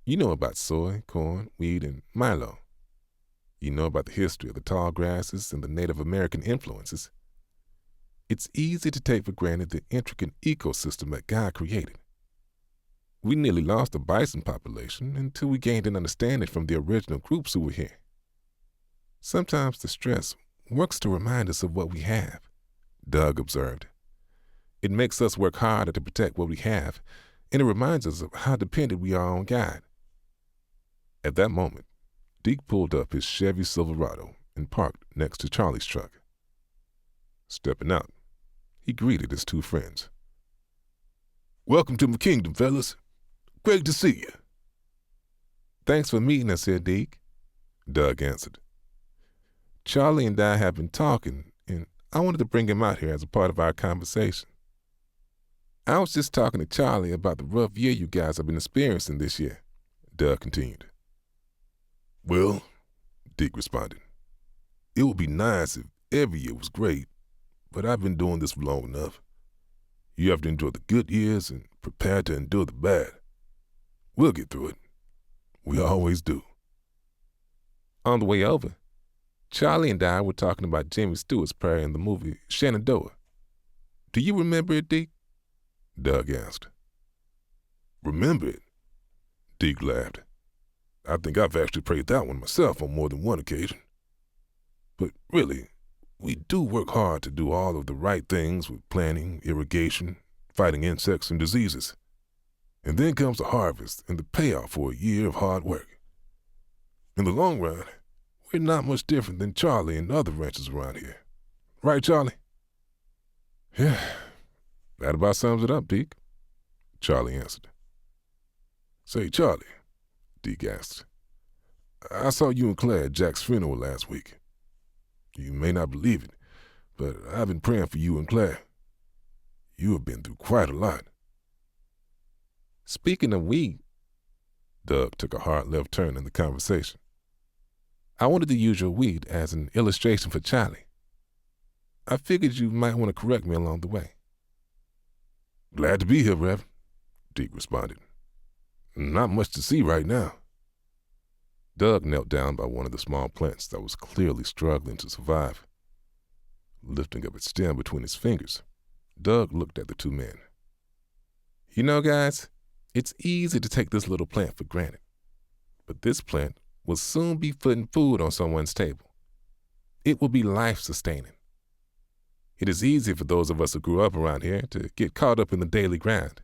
You know about soy, corn, wheat, and milo. You know about the history of the tall grasses and the Native American influences. It's easy to take for granted the intricate ecosystem that God created. We nearly lost the bison population until we gained an understanding from the original groups who were here. Sometimes the stress works to remind us of what we have, Doug observed. It makes us work harder to protect what we have, and it reminds us of how dependent we are on God. At that moment, Deke pulled up his Chevy Silverado and parked next to Charlie's truck. Stepping out, he greeted his two friends. "Welcome to my kingdom, fellas. Great to see you." "Thanks for meeting us here, Deke," Doug answered. "Charlie and I have been talking, and I wanted to bring him out here as a part of our conversation. I was just talking to Charlie about the rough year you guys have been experiencing this year," Doug continued. "Well," Deke responded, "it would be nice if every year was great, but I've been doing this for long enough. You have to enjoy the good years and prepare to endure the bad. We'll get through it. We always do." On the way over, Charlie and I were talking about Jimmy Stewart's prayer in the movie Shenandoah. "Do you remember it, Deke?" Doug asked. "Remember it?" Deke laughed. "I think I've actually prayed that one myself on more than one occasion. But really, we do work hard to do all of the right things with planting, irrigation, fighting insects and diseases. And then comes the harvest and the payoff for a year of hard work. In the long run, we're not much different than Charlie and other ranchers around here. Right, Charlie?" "Yeah, that about sums it up, Deke," Charlie answered. "Say, Charlie," Deke asked, "I saw you and Claire at Jack's funeral last week. You may not believe it, but I've been praying for you and Claire. You have been through quite a lot." "Speaking of we," Doug took a hard left turn in the conversation. "I wanted to use your weed as an illustration for Charlie. I figured you might want to correct me along the way." "Glad to be here, Rev," Deke responded. "Not much to see right now." Doug knelt down by one of the small plants that was clearly struggling to survive. Lifting up its stem between his fingers, Doug looked at the two men. "You know, guys, it's easy to take this little plant for granted, but this plant will soon be putting food on someone's table. It will be life-sustaining. It is easy for those of us who grew up around here to get caught up in the daily grind.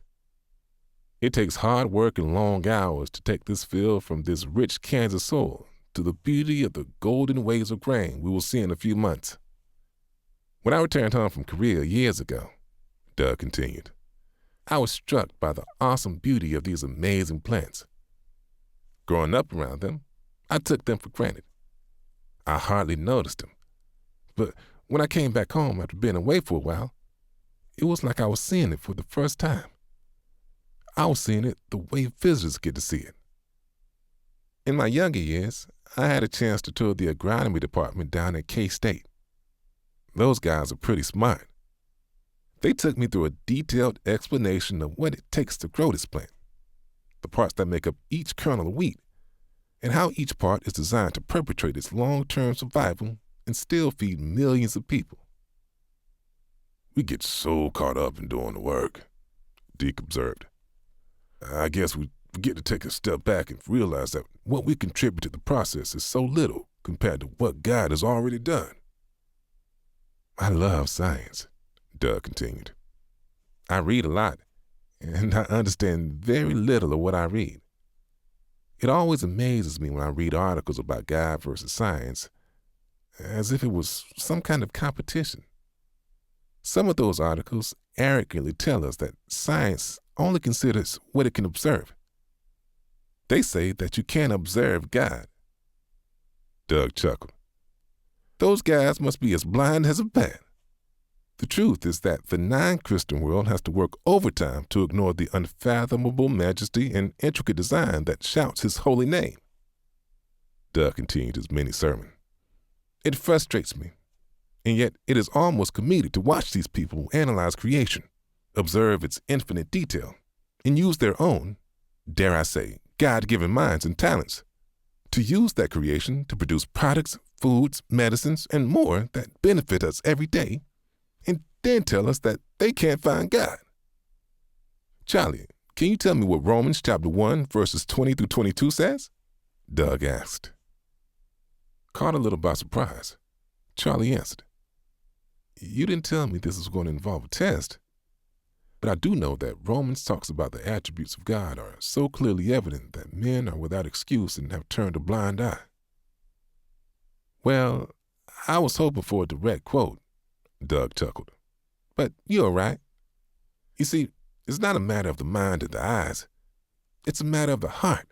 It takes hard work and long hours to take this field from this rich Kansas soil to the beauty of the golden waves of grain we will see in a few months. When I returned home from Korea years ago," Doug continued, "I was struck by the awesome beauty of these amazing plants. Growing up around them, I took them for granted. I hardly noticed them. But when I came back home after being away for a while, it was like I was seeing it for the first time. I was seeing it the way visitors get to see it. In my younger years, I had a chance to tour the agronomy department down at K-State. Those guys are pretty smart. They took me through a detailed explanation of what it takes to grow this plant, the parts that make up each kernel of wheat, and how each part is designed to perpetuate its long-term survival and still feed millions of people." "We get so caught up in doing the work," Deke observed. "I guess we forget to take a step back and realize that what we contribute to the process is so little compared to what God has already done." "I love science," Doug continued. "I read a lot, and I understand very little of what I read. It always amazes me when I read articles about God versus science, as if it was some kind of competition. Some of those articles arrogantly tell us that science only considers what it can observe. They say that you can't observe God." Doug chuckled. "Those guys must be as blind as a bat. The truth is that the non-Christian world has to work overtime to ignore the unfathomable majesty and intricate design that shouts his holy name." Doug continued his mini sermon. "It frustrates me, and yet it is almost comedic to watch these people analyze creation, observe its infinite detail, and use their own, dare I say, God-given minds and talents to use that creation to produce products, foods, medicines, and more that benefit us every day, and then tell us that they can't find God. Charlie, can you tell me what Romans chapter 1, verses 20 through 22 says?" Doug asked. Caught a little by surprise, Charlie answered. You didn't tell me this was going to involve a test, but I do know that Romans talks about the attributes of God are so clearly evident that men are without excuse and have turned a blind eye. Well, I was hoping for a direct quote, Doug chuckled. But you're all right. You see, it's not a matter of the mind and the eyes. It's a matter of the heart.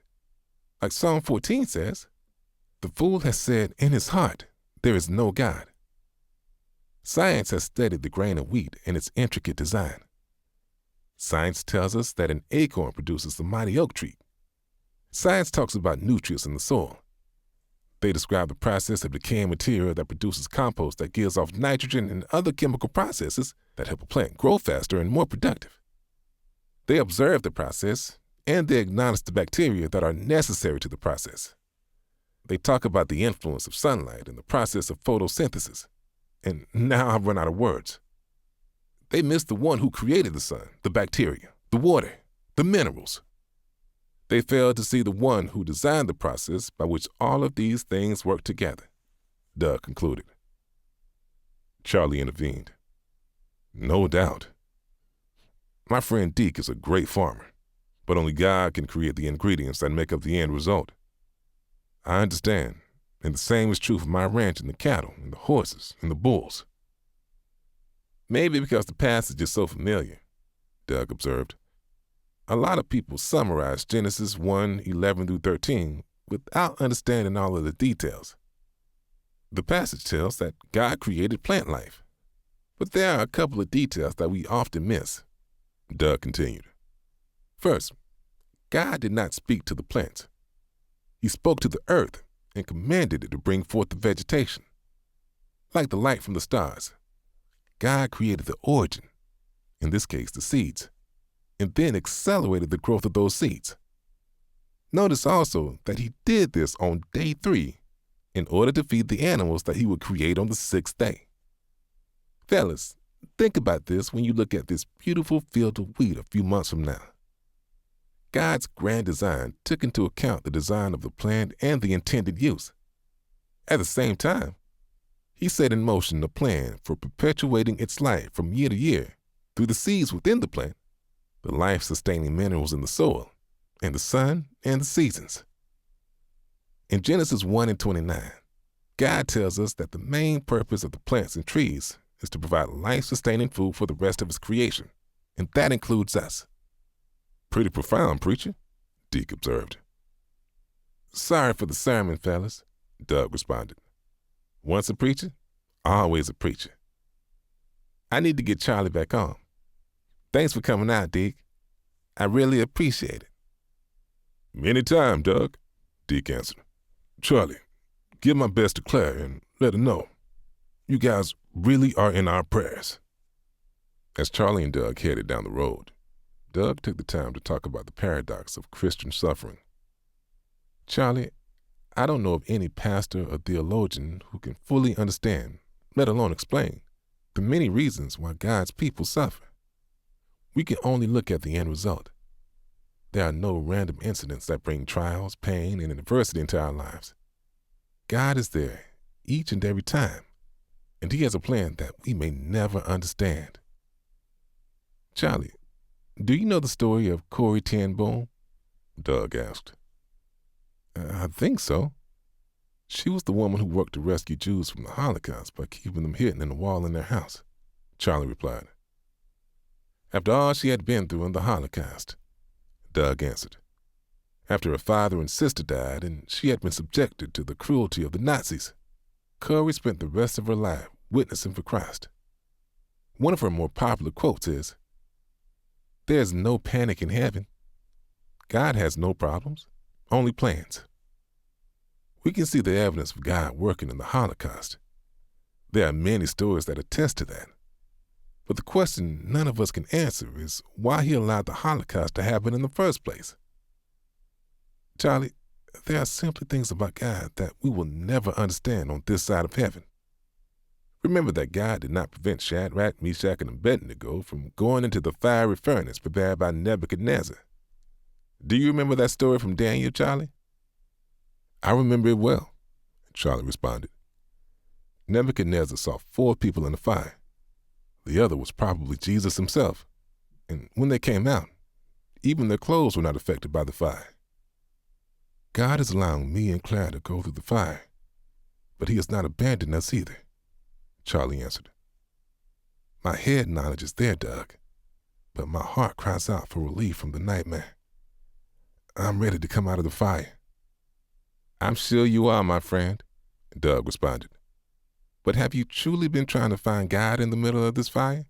Like Psalm 14 says, the fool has said in his heart, there is no God. Science has studied the grain of wheat and its intricate design. Science tells us that an acorn produces the mighty oak tree. Science talks about nutrients in the soil. They describe the process of decaying material that produces compost that gives off nitrogen and other chemical processes that help a plant grow faster and more productive. They observe the process, and they acknowledge the bacteria that are necessary to the process. They talk about the influence of sunlight and the process of photosynthesis. And now I've run out of words. They miss the one who created the sun, the bacteria, the water, the minerals. They fail to see the one who designed the process by which all of these things work together, Doug concluded. Charlie intervened. No doubt. My friend Deke is a great farmer, but only God can create the ingredients that make up the end result. I understand, and the same is true for my ranch and the cattle and the horses and the bulls. Maybe because the passage is so familiar, Doug observed. A lot of people summarize Genesis 1:11-13 without understanding all of the details. The passage tells that God created plant life, but there are a couple of details that we often miss, Doug continued. First, God did not speak to the plants. He spoke to the earth and commanded it to bring forth the vegetation. Like the light from the stars, God created the origin, in this case the seeds, and then accelerated the growth of those seeds. Notice also that he did this on day 3 in order to feed the animals that he would create on the 6th day. Fellas, think about this when you look at this beautiful field of wheat a few months from now. God's grand design took into account the design of the plant and the intended use. At the same time, he set in motion a plan for perpetuating its life from year to year through the seeds within the plant, the life-sustaining minerals in the soil, and the sun and the seasons. In Genesis 1:29, God tells us that the main purpose of the plants and trees is to provide life-sustaining food for the rest of his creation, and that includes us. Pretty profound, preacher, Deke observed. Sorry for the sermon, fellas, Doug responded. Once a preacher, always a preacher. I need to get Charlie back on. Thanks for coming out, Deke. I really appreciate it. Anytime, Doug, Deke answered. Charlie, give my best to Claire and let her know. You guys really are in our prayers. As Charlie and Doug headed down the road, Doug took the time to talk about the paradox of Christian suffering. Charlie, I don't know of any pastor or theologian who can fully understand, let alone explain, the many reasons why God's people suffer. We can only look at the end result. There are no random incidents that bring trials, pain, and adversity into our lives. God is there each and every time, and he has a plan that we may never understand. Charlie, do you know the story of Corrie ten Boom? Doug asked. I think so. She was the woman who worked to rescue Jews from the Holocaust by keeping them hidden in a wall in their house, Charlie replied. After all she had been through in the Holocaust, Doug answered. After her father and sister died and she had been subjected to the cruelty of the Nazis, Corrie spent the rest of her life witnessing for Christ. One of her more popular quotes is, "There's no panic in heaven. God has no problems, only plans." We can see the evidence of God working in the Holocaust. There are many stories that attest to that. But the question none of us can answer is why he allowed the Holocaust to happen in the first place. Charlie, there are simply things about God that we will never understand on this side of heaven. Remember that God did not prevent Shadrach, Meshach, and Abednego from going into the fiery furnace prepared by Nebuchadnezzar. Do you remember that story from Daniel, Charlie? I remember it well, Charlie responded. Nebuchadnezzar saw 4 people in the fire. The other was probably Jesus himself. And when they came out, even their clothes were not affected by the fire. God is allowing me and Claire to go through the fire, but he has not abandoned us either, Charlie answered. My head knowledge is there, Doug, but my heart cries out for relief from the nightmare. I'm ready to come out of the fire. I'm sure you are, my friend, Doug responded. But have you truly been trying to find God in the middle of this fire?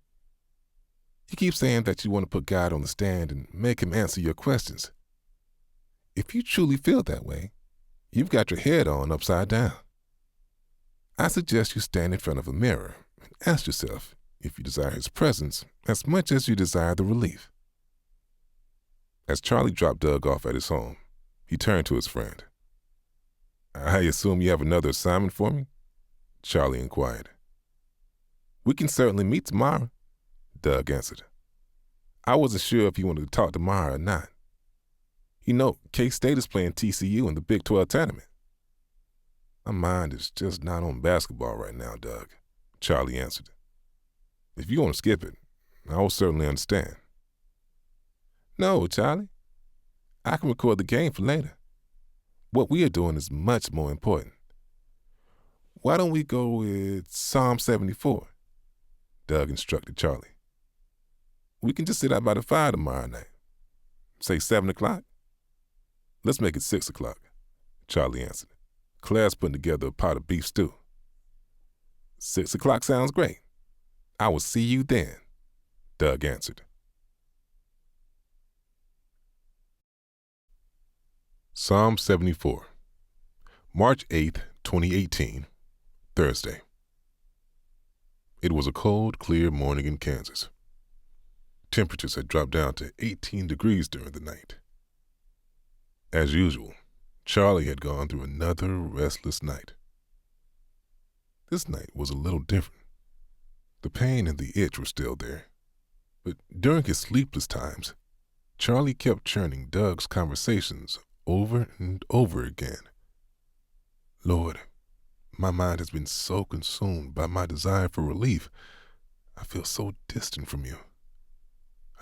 You keep saying that you want to put God on the stand and make him answer your questions. If you truly feel that way, you've got your head on upside down. I suggest you stand in front of a mirror and ask yourself if you desire his presence as much as you desire the relief. As Charlie dropped Doug off at his home, he turned to his friend. I assume you have another assignment for me? Charlie inquired. We can certainly meet tomorrow, Doug answered. I wasn't sure if you wanted to talk tomorrow or not. You know, K-State is playing TCU in the Big 12 tournament. My mind is just not on basketball right now, Doug, Charlie answered. If you want to skip it, I will certainly understand. No, Charlie. I can record the game for later. What we are doing is much more important. Why don't we go with Psalm 74? Doug instructed Charlie. We can just sit out by the fire tomorrow night. Say 7 o'clock? Let's make it 6 o'clock, Charlie answered. Claire's putting together a pot of beef stew. 6 o'clock sounds great. I will see you then, Doug answered. Psalm 74, March 8th, 2018, Thursday. It was a cold, clear morning in Kansas. Temperatures had dropped down to 18 degrees during the night. As usual, Charlie had gone through another restless night. This night was a little different. The pain and the itch were still there, but during his sleepless times, Charlie kept churning Doug's conversations over and over again. Lord, my mind has been so consumed by my desire for relief, I feel so distant from you.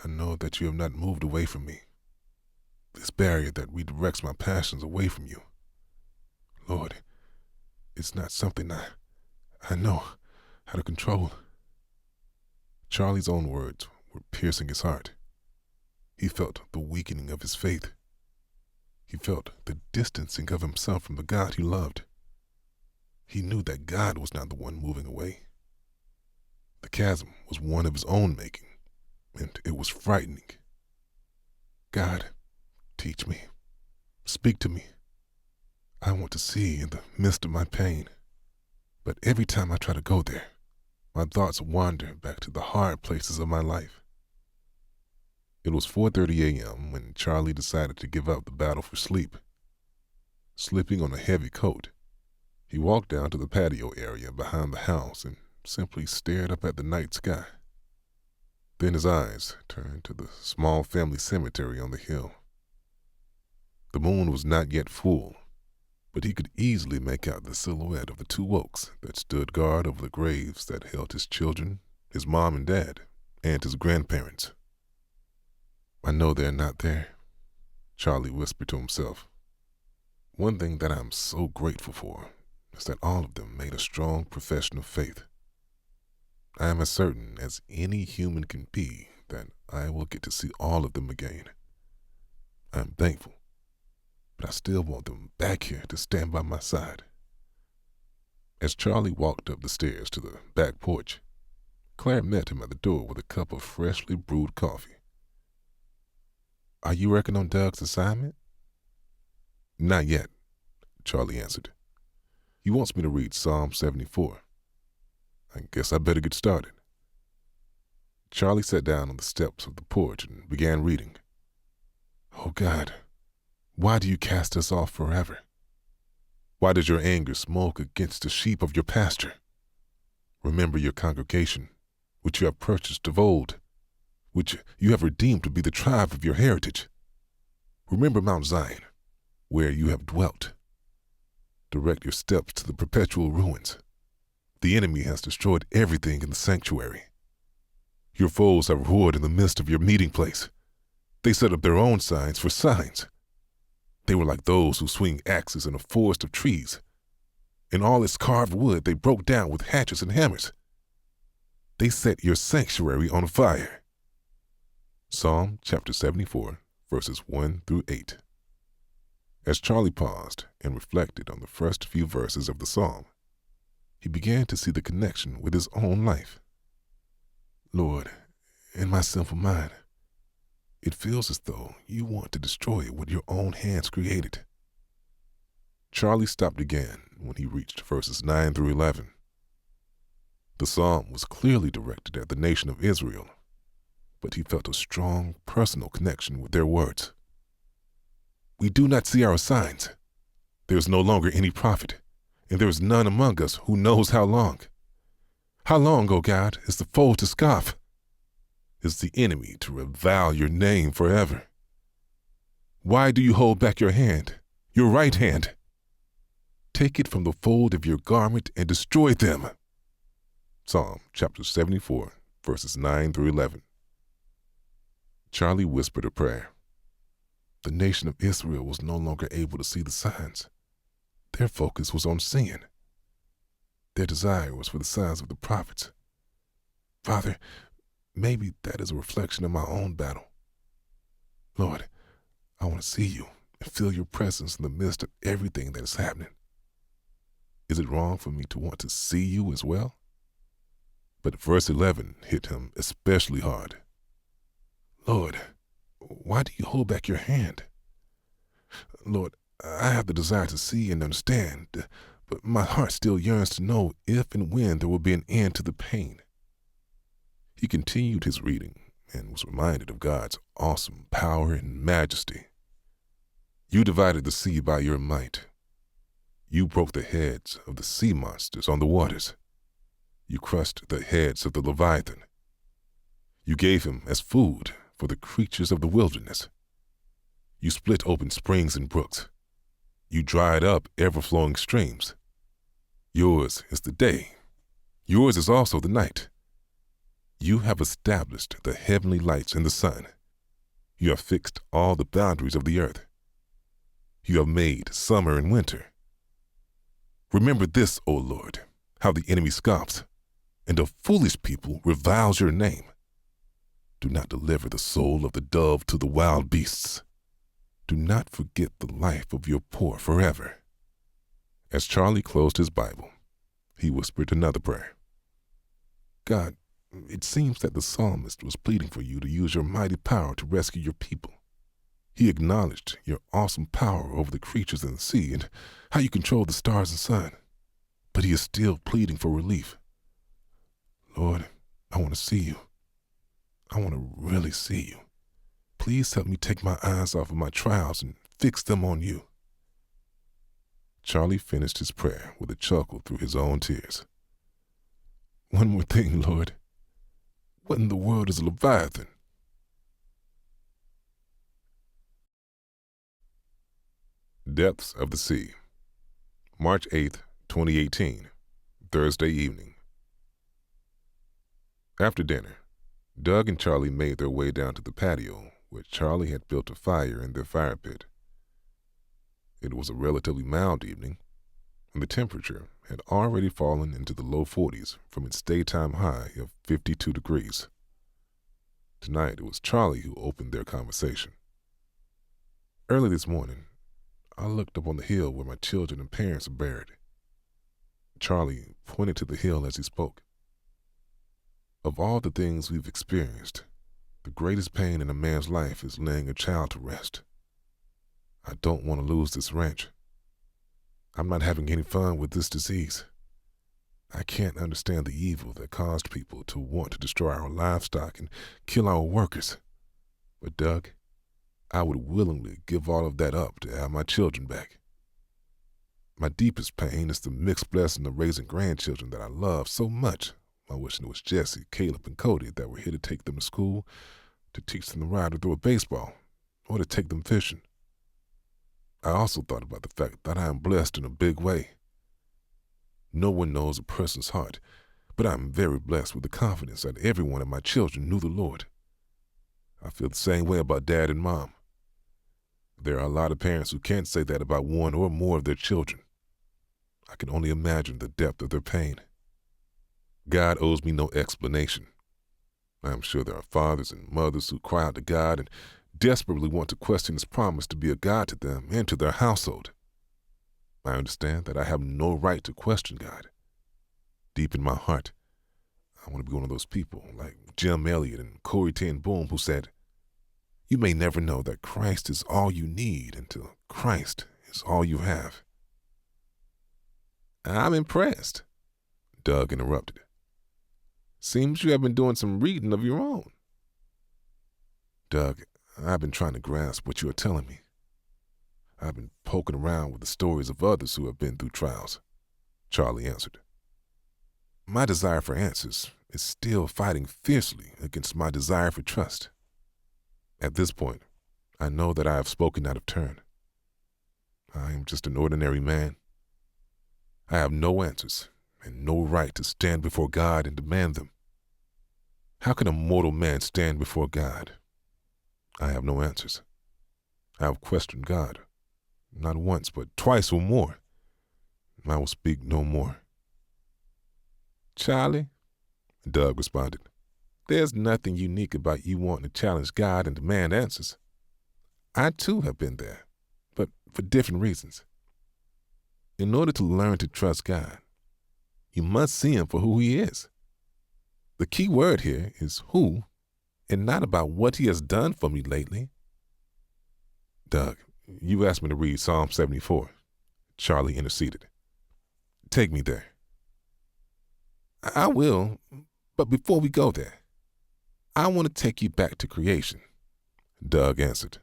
I know that you have not moved away from me. This barrier that redirects my passions away from you. Lord, it's not something I know how to control. Charlie's own words were piercing his heart. He felt the weakening of his faith. He felt the distancing of himself from the God he loved. He knew that God was not the one moving away. The chasm was one of his own making, and it was frightening. God, teach me. Speak to me. I want to see in the midst of my pain. But every time I try to go there, my thoughts wander back to the hard places of my life. It was 4:30 a.m. when Charlie decided to give up the battle for sleep. Slipping on a heavy coat, he walked down to the patio area behind the house and simply stared up at the night sky. Then his eyes turned to the small family cemetery on the hill. The moon was not yet full, but he could easily make out the silhouette of the 2 oaks that stood guard over the graves that held his children, his mom and dad, and his grandparents. I know they're not there, Charlie whispered to himself. One thing that I'm so grateful for is that all of them made a strong profession of faith. I am as certain as any human can be that I will get to see all of them again. I'm thankful, but I still want them back here to stand by my side. As Charlie walked up the stairs to the back porch, Claire met him at the door with a cup of freshly brewed coffee. Are you working on Doug's assignment? Not yet, Charlie answered. He wants me to read Psalm 74. I guess I better get started. Charlie sat down on the steps of the porch and began reading. Oh God, why do you cast us off forever? Why does your anger smoke against the sheep of your pasture? Remember your congregation, which you have purchased of old, which you have redeemed to be the tribe of your heritage. Remember Mount Zion, where you have dwelt. Direct your steps to the perpetual ruins. The enemy has destroyed everything in the sanctuary. Your foes have roared in the midst of your meeting place. They set up their own signs for signs. They were like those who swing axes in a forest of trees. And all its carved wood they broke down with hatchets and hammers. They set your sanctuary on fire. Psalm chapter 74, verses 1 through 8. As Charlie paused and reflected on the first few verses of the psalm, he began to see the connection with his own life. Lord, in my sinful mind, it feels as though you want to destroy what your own hands created. Charlie stopped again when he reached verses 9 through 11. The psalm was clearly directed at the nation of Israel, but he felt a strong personal connection with their words. We do not see our signs. There is no longer any prophet, and there is none among us who knows how long. How long, O God, is the foe to scoff? Is the enemy to revile your name forever? Why do you hold back your hand, your right hand? Take it from the fold of your garment and destroy them. Psalm chapter 74, verses 9 through 11. Charlie whispered a prayer. The nation of Israel was no longer able to see the signs. Their focus was on sin. Their desire was for the signs of the prophets. Father, maybe that is a reflection of my own battle. Lord, I want to see you and feel your presence in the midst of everything that is happening. Is it wrong for me to want to see you as well? But verse 11 hit him especially hard. Lord, why do you hold back your hand? Lord, I have the desire to see and understand, but my heart still yearns to know if and when there will be an end to the pain. He continued his reading and was reminded of God's awesome power and majesty. You divided the sea by your might. You broke the heads of the sea monsters on the waters. You crushed the heads of the Leviathan. You gave him as food for the creatures of the wilderness. You split open springs and brooks. You dried up ever-flowing streams. Yours is the day. Yours is also the night. You have established the heavenly lights in the sun. You have fixed all the boundaries of the earth. You have made summer and winter. Remember this, O Lord, how the enemy scoffs, and a foolish people reviles your name. Do not deliver the soul of the dove to the wild beasts. Do not forget the life of your poor forever. As Charlie closed his Bible, he whispered another prayer. God, it seems that the psalmist was pleading for you to use your mighty power to rescue your people. He acknowledged your awesome power over the creatures in the sea and how you control the stars and sun. But he is still pleading for relief. Lord, I want to see you. I want to really see you. Please help me take my eyes off of my trials and fix them on you. Charlie finished his prayer with a chuckle through his own tears. One more thing, Lord. What in the world is a Leviathan? Depths of the Sea, March 8th, 2018, Thursday evening. After dinner, Doug and Charlie made their way down to the patio where Charlie had built a fire in their fire pit. It was a relatively mild evening, and the temperature had already fallen into the low 40s from its daytime high of 52 degrees. Tonight, it was Charlie who opened their conversation. Early this morning, I looked up on the hill where my children and parents are buried. Charlie pointed to the hill as he spoke. Of all the things we've experienced, the greatest pain in a man's life is laying a child to rest. I don't want to lose this ranch. I'm not having any fun with this disease. I can't understand the evil that caused people to want to destroy our livestock and kill our workers. But Doug, I would willingly give all of that up to have my children back. My deepest pain is the mixed blessing of raising grandchildren that I love so much. I wish it was Jesse, Caleb, and Cody that were here to take them to school, to teach them to ride or throw a baseball, or to take them fishing. I also thought about the fact that I am blessed in a big way. No one knows a person's heart, but I'm very blessed with the confidence that every one of my children knew the Lord. I feel the same way about Dad and Mom. There are a lot of parents who can't say that about one or more of their children. I can only imagine the depth of their pain. God owes me no explanation. I am sure there are fathers and mothers who cry out to God and desperately want to question His promise to be a God to them and to their household. I understand that I have no right to question God. Deep in my heart, I want to be one of those people like Jim Elliot and Corrie ten Boom who said, "You may never know that Christ is all you need until Christ is all you have." I'm impressed, Doug interrupted. Seems you have been doing some reading of your own. Doug, I've been trying to grasp what you are telling me. I've been poking around with the stories of others who have been through trials, Charlie answered. My desire for answers is still fighting fiercely against my desire for trust. At this point, I know that I have spoken out of turn. I am just an ordinary man. I have no answers and no right to stand before God and demand them. How can a mortal man stand before God? I have no answers. I have questioned God, not once, but twice or more. I will speak no more. Charlie, Doug responded, there's nothing unique about you wanting to challenge God and demand answers. I too have been there, but for different reasons. In order to learn to trust God, you must see Him for who He is. The key word here is who, and not about what He has done for me lately. Doug, you asked me to read Psalm 74. Charlie interceded. Take me there. I will, but before we go there, I want to take you back to creation, Doug answered.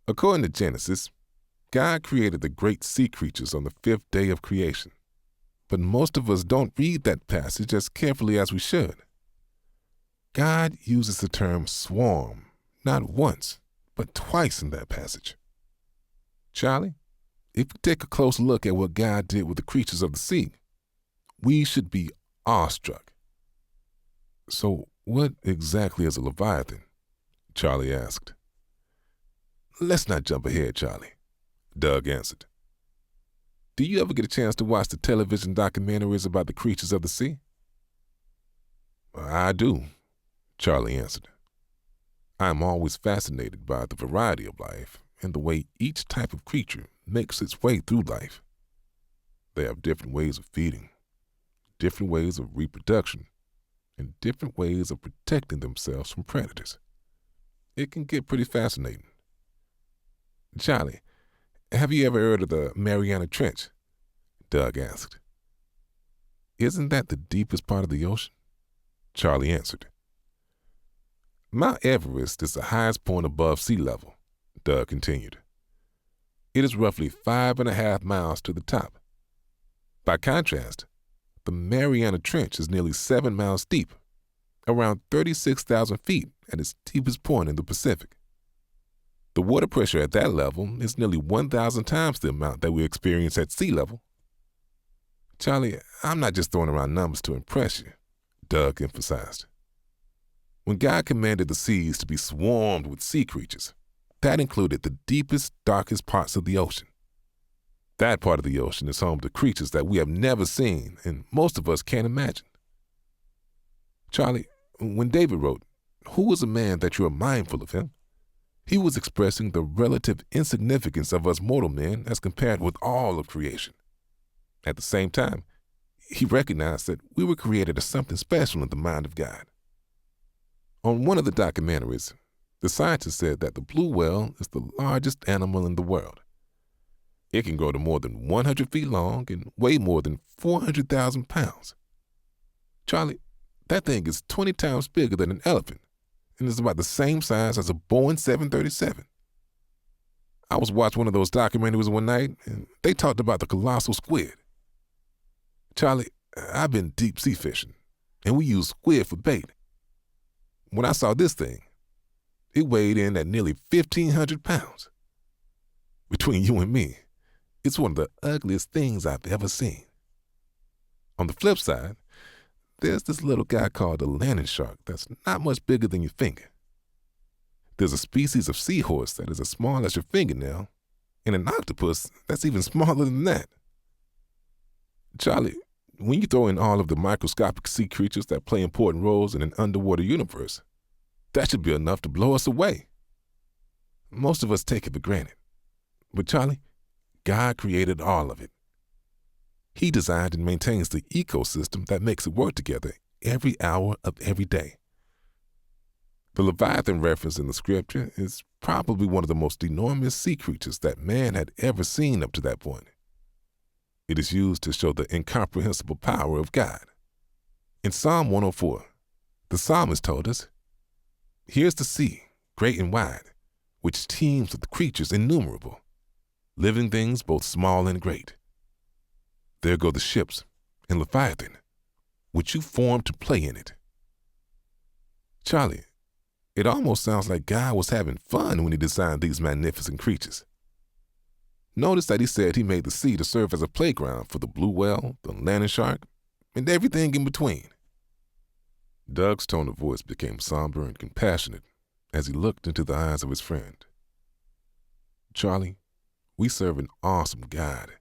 According to Genesis, God created the great sea creatures on the 5th day of creation, but most of us don't read that passage as carefully as we should. God uses the term swarm not once, but twice in that passage. Charlie, if we take a close look at what God did with the creatures of the sea, we should be awestruck. So what exactly is a Leviathan? Charlie asked. Let's not jump ahead, Charlie, Doug answered. Do you ever get a chance to watch the television documentaries about the creatures of the sea? I do, Charlie answered. I am always fascinated by the variety of life and the way each type of creature makes its way through life. They have different ways of feeding, different ways of reproduction, and different ways of protecting themselves from predators. It can get pretty fascinating. Charlie, have you ever heard of the Mariana Trench? Doug asked. Isn't that the deepest part of the ocean? Charlie answered. Mount Everest is the highest point above sea level, Doug continued. It is roughly 5.5 miles to the top. By contrast, the Mariana Trench is nearly 7 miles deep, around 36,000 feet at its deepest point in the Pacific. The water pressure at that level is nearly 1,000 times the amount that we experience at sea level. Charlie, I'm not just throwing around numbers to impress you, Doug emphasized. When God commanded the seas to be swarmed with sea creatures, that included the deepest, darkest parts of the ocean. That part of the ocean is home to creatures that we have never seen and most of us can't imagine. Charlie, when David wrote, "Who is a man that you are mindful of him?" he was expressing the relative insignificance of us mortal men as compared with all of creation. At the same time, he recognized that we were created as something special in the mind of God. On one of the documentaries, the scientist said that the blue whale is the largest animal in the world. It can grow to more than 100 feet long and weigh more than 400,000 pounds. Charlie, that thing is 20 times bigger than an elephant and is about the same size as a Boeing 737. I was watching one of those documentaries one night, and they talked about the colossal squid. Charlie, I've been deep sea fishing, and we use squid for bait. When I saw this thing, it weighed in at nearly 1,500 pounds. Between you and me, it's one of the ugliest things I've ever seen. On the flip side, there's this little guy called the land shark that's not much bigger than your finger. There's a species of seahorse that is as small as your fingernail, and an octopus that's even smaller than that. Charlie, when you throw in all of the microscopic sea creatures that play important roles in an underwater universe, that should be enough to blow us away. Most of us take it for granted. But Charlie, God created all of it. He designed and maintains the ecosystem that makes it work together every hour of every day. The Leviathan reference in the scripture is probably one of the most enormous sea creatures that man had ever seen up to that point. It is used to show the incomprehensible power of God. In Psalm 104, the psalmist told us, "Here's the sea, great and wide, which teems with creatures innumerable, living things both small and great. There go the ships and Leviathan, which you formed to play in it." Charlie, it almost sounds like God was having fun when he designed these magnificent creatures. Notice that he said he made the sea to serve as a playground for the blue whale, the land shark, and everything in between. Doug's tone of voice became somber and compassionate as he looked into the eyes of his friend. Charlie, we serve an awesome God.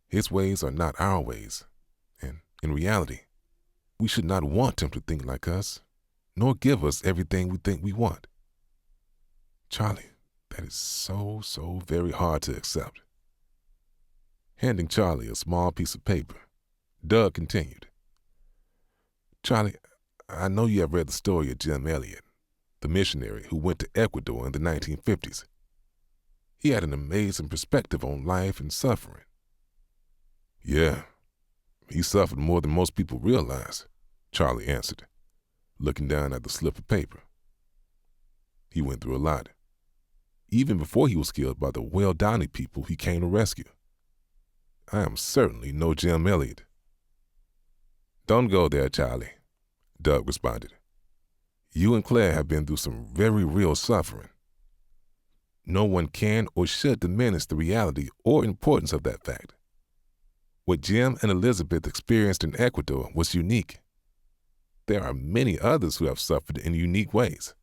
His ways are not our ways, and in reality, we should not want him to think like us, nor give us everything we think we want. Charlie, that is so very hard to accept. Handing Charlie a small piece of paper, Doug continued. Charlie, I know you have read the story of Jim Elliot, the missionary who went to Ecuador in the 1950s. He had an amazing perspective on life and suffering. Yeah, he suffered more than most people realize, Charlie answered, looking down at the slip of paper. He went through a lot, even before he was killed by the Well-Downey people he came to rescue. I am certainly no Jim Elliot. Don't go there, Charlie, Doug responded. You and Claire have been through some very real suffering. No one can or should diminish the reality or importance of that fact. What Jim and Elizabeth experienced in Ecuador was unique. There are many others who have suffered in unique ways.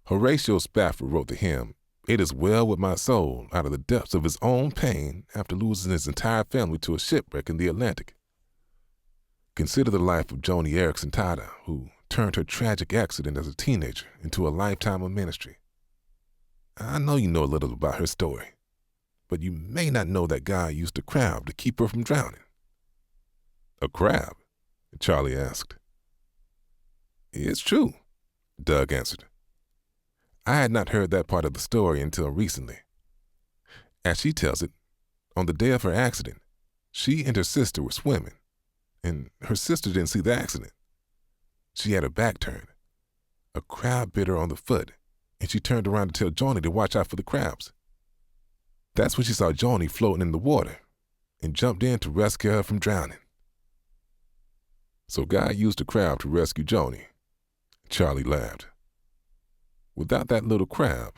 Horatio Spafford wrote the hymn, "It is well with my soul," out of the depths of his own pain after losing his entire family to a shipwreck in the Atlantic. Consider the life of Joni Eareckson Tada, who turned her tragic accident as a teenager into a lifetime of ministry. I know you know a little about her story, but you may not know that God used a crab to keep her from drowning. A crab? Charlie asked. It's true, Doug answered. I had not heard that part of the story until recently. As she tells it, on the day of her accident, she and her sister were swimming, and her sister didn't see the accident. She had her back turned. A crab bit her on the foot, and she turned around to tell Joni to watch out for the crabs. That's when she saw Joni floating in the water and jumped in to rescue her from drowning. So God used a crab to rescue Joni. Charlie laughed. Without that little crab,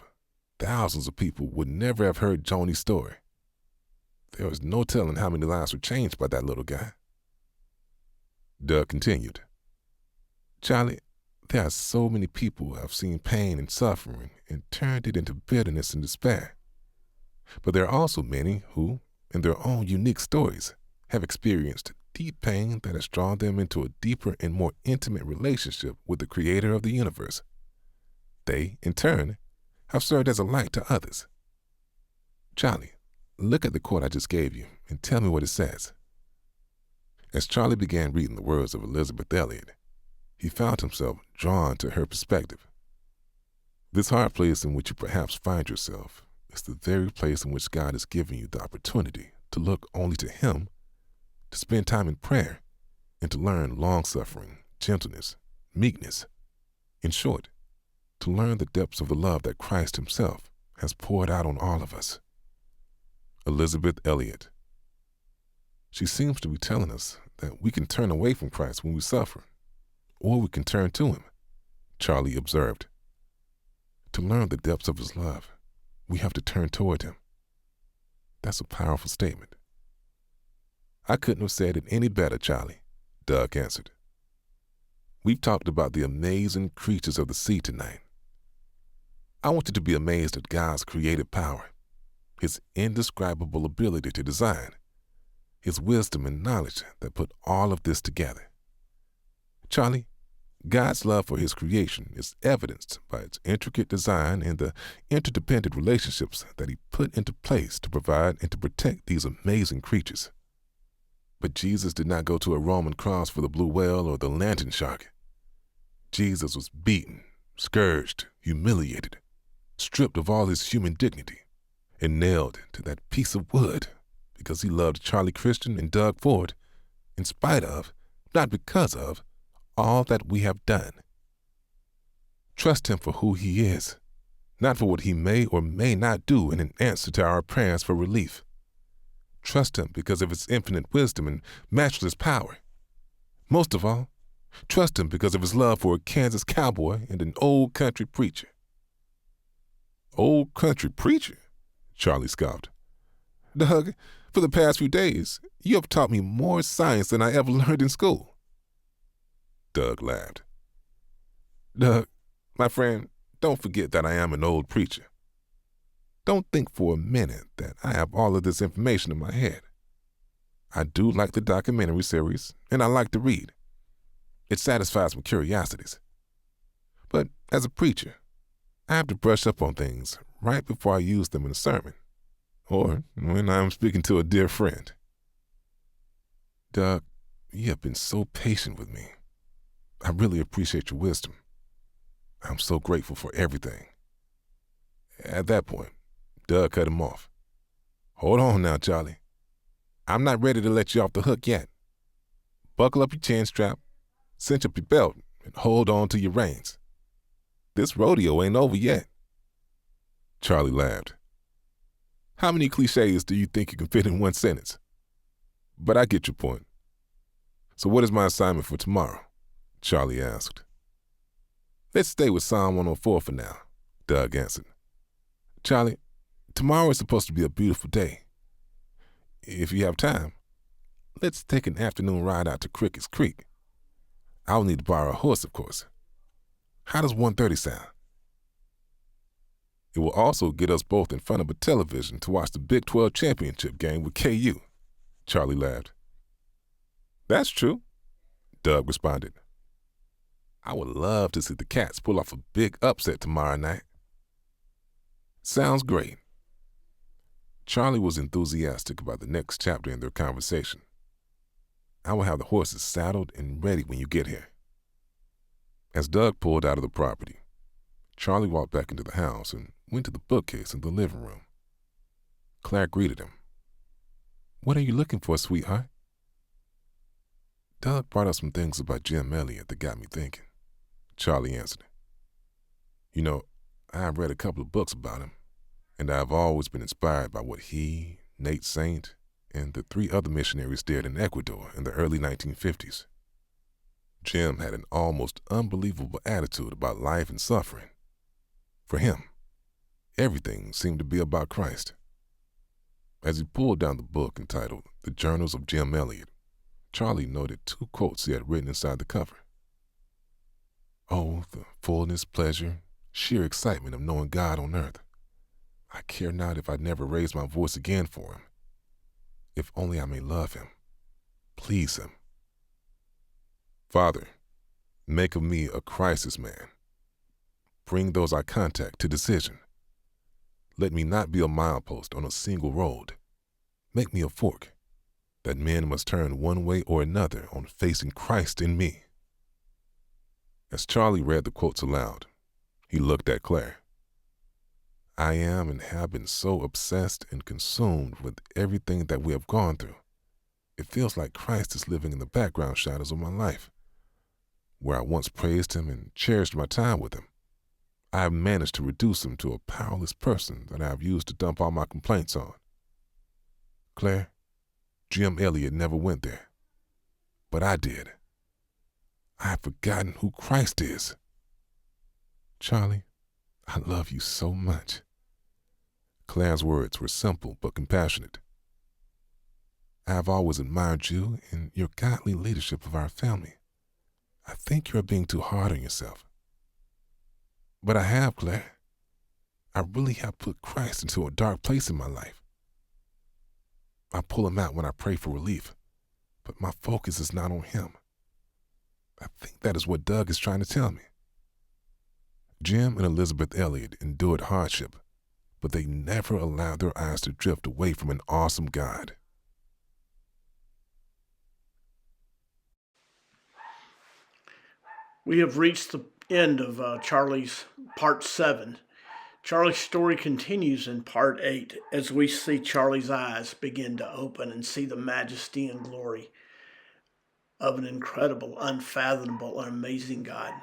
thousands of people would never have heard Joni's story. There was no telling how many lives were changed by that little guy. Doug continued. Charlie, there are so many people who have seen pain and suffering and turned it into bitterness and despair. But there are also many who, in their own unique stories, have experienced deep pain that has drawn them into a deeper and more intimate relationship with the Creator of the universe. They, in turn, have served as a light to others. Charlie, look at the quote I just gave you and tell me what it says. As Charlie began reading the words of Elizabeth Elliot, he found himself drawn to her perspective. This hard place in which you perhaps find yourself is the very place in which God has given you the opportunity to look only to Him, to spend time in prayer, and to learn long-suffering, gentleness, meekness. In short, to learn the depths of the love that Christ Himself has poured out on all of us. Elizabeth Elliot. She seems to be telling us that we can turn away from Christ when we suffer, or we can turn to Him, Charlie observed. To learn the depths of His love, we have to turn toward Him. That's a powerful statement. I couldn't have said it any better, Charlie, Doug answered. We've talked about the amazing creatures of the sea tonight. I want you to be amazed at God's creative power, His indescribable ability to design, His wisdom and knowledge that put all of this together. Charlie, God's love for His creation is evidenced by its intricate design and the interdependent relationships that He put into place to provide and to protect these amazing creatures. But Jesus did not go to a Roman cross for the blue whale or the lantern shark. Jesus was beaten, scourged, humiliated, stripped of all His human dignity, and nailed to that piece of wood because He loved Charlie Christian and Doug Ford in spite of, not because of, all that we have done. Trust Him for who He is, not for what He may or may not do in an answer to our prayers for relief. Trust Him because of His infinite wisdom and matchless power. Most of all, trust Him because of His love for a Kansas cowboy and an old country preacher. Old country preacher? Charlie scoffed. Doug, for the past few days, you have taught me more science than I ever learned in school. Doug laughed. Doug, my friend, don't forget that I am an old preacher. Don't think for a minute that I have all of this information in my head. I do like the documentary series, and I like to read. It satisfies my curiosities. But as a preacher, I have to brush up on things right before I use them in a sermon, or when I'm speaking to a dear friend. Doug, you have been so patient with me. I really appreciate your wisdom. I'm so grateful for everything. At that point, Doug cut him off. Hold on now, Charlie. I'm not ready to let you off the hook yet. Buckle up your chin strap, cinch up your belt, and hold on to your reins. This rodeo ain't over yet. Charlie laughed. How many cliches do you think you can fit in one sentence? But I get your point. So what is my assignment for tomorrow? Charlie asked. Let's stay with Psalm 104 for now, Doug answered. Charlie, tomorrow is supposed to be a beautiful day. If you have time, let's take an afternoon ride out to Cricket's Creek. I'll need to borrow a horse, of course. How does 1:30 sound? It will also get us both in front of a television to watch the Big 12 championship game with KU, Charlie laughed. That's true, Doug responded. I would love to see the Cats pull off a big upset tomorrow night. Sounds great. Charlie was enthusiastic about the next chapter in their conversation. I will have the horses saddled and ready when you get here. As Doug pulled out of the property, Charlie walked back into the house and went to the bookcase in the living room. Claire greeted him. What are you looking for, sweetheart? Doug brought up some things about Jim Elliott that got me thinking, Charlie answered. You know, I have read a couple of books about him, and I have always been inspired by what he, Nate Saint, and the 3 other missionaries did in Ecuador in the early 1950s. Jim had an almost unbelievable attitude about life and suffering. For him, everything seemed to be about Christ. As he pulled down the book entitled The Journals of Jim Elliott, Charlie noted 2 quotes he had written inside the cover. Oh, the fullness, pleasure, sheer excitement of knowing God on earth. I care not if I never raise my voice again for him. If only I may love him, please him. Father, make of me a crisis man. Bring those I contact to decision. Let me not be a milepost on a single road. Make me a fork, that men must turn one way or another on facing Christ in me. As Charlie read the quotes aloud, he looked at Claire. I am and have been so obsessed and consumed with everything that we have gone through. It feels like Christ is living in the background shadows of my life. Where I once praised him and cherished my time with him, I have managed to reduce him to a powerless person that I have used to dump all my complaints on. Claire, Jim Elliott never went there, but I did. I have forgotten who Christ is. Charlie, I love you so much. Claire's words were simple but compassionate. I have always admired you and your godly leadership of our family. I think you are being too hard on yourself. But I have, Claire. I really have put Christ into a dark place in my life. I pull him out when I pray for relief, but my focus is not on him. I think that is what Doug is trying to tell me. Jim and Elizabeth Elliott endured hardship, but they never allowed their eyes to drift away from an awesome God. We have reached the end of Charlie's part 7. Charlie's story continues in part 8 as we see Charlie's eyes begin to open and see the majesty and glory of an incredible, unfathomable, and amazing God.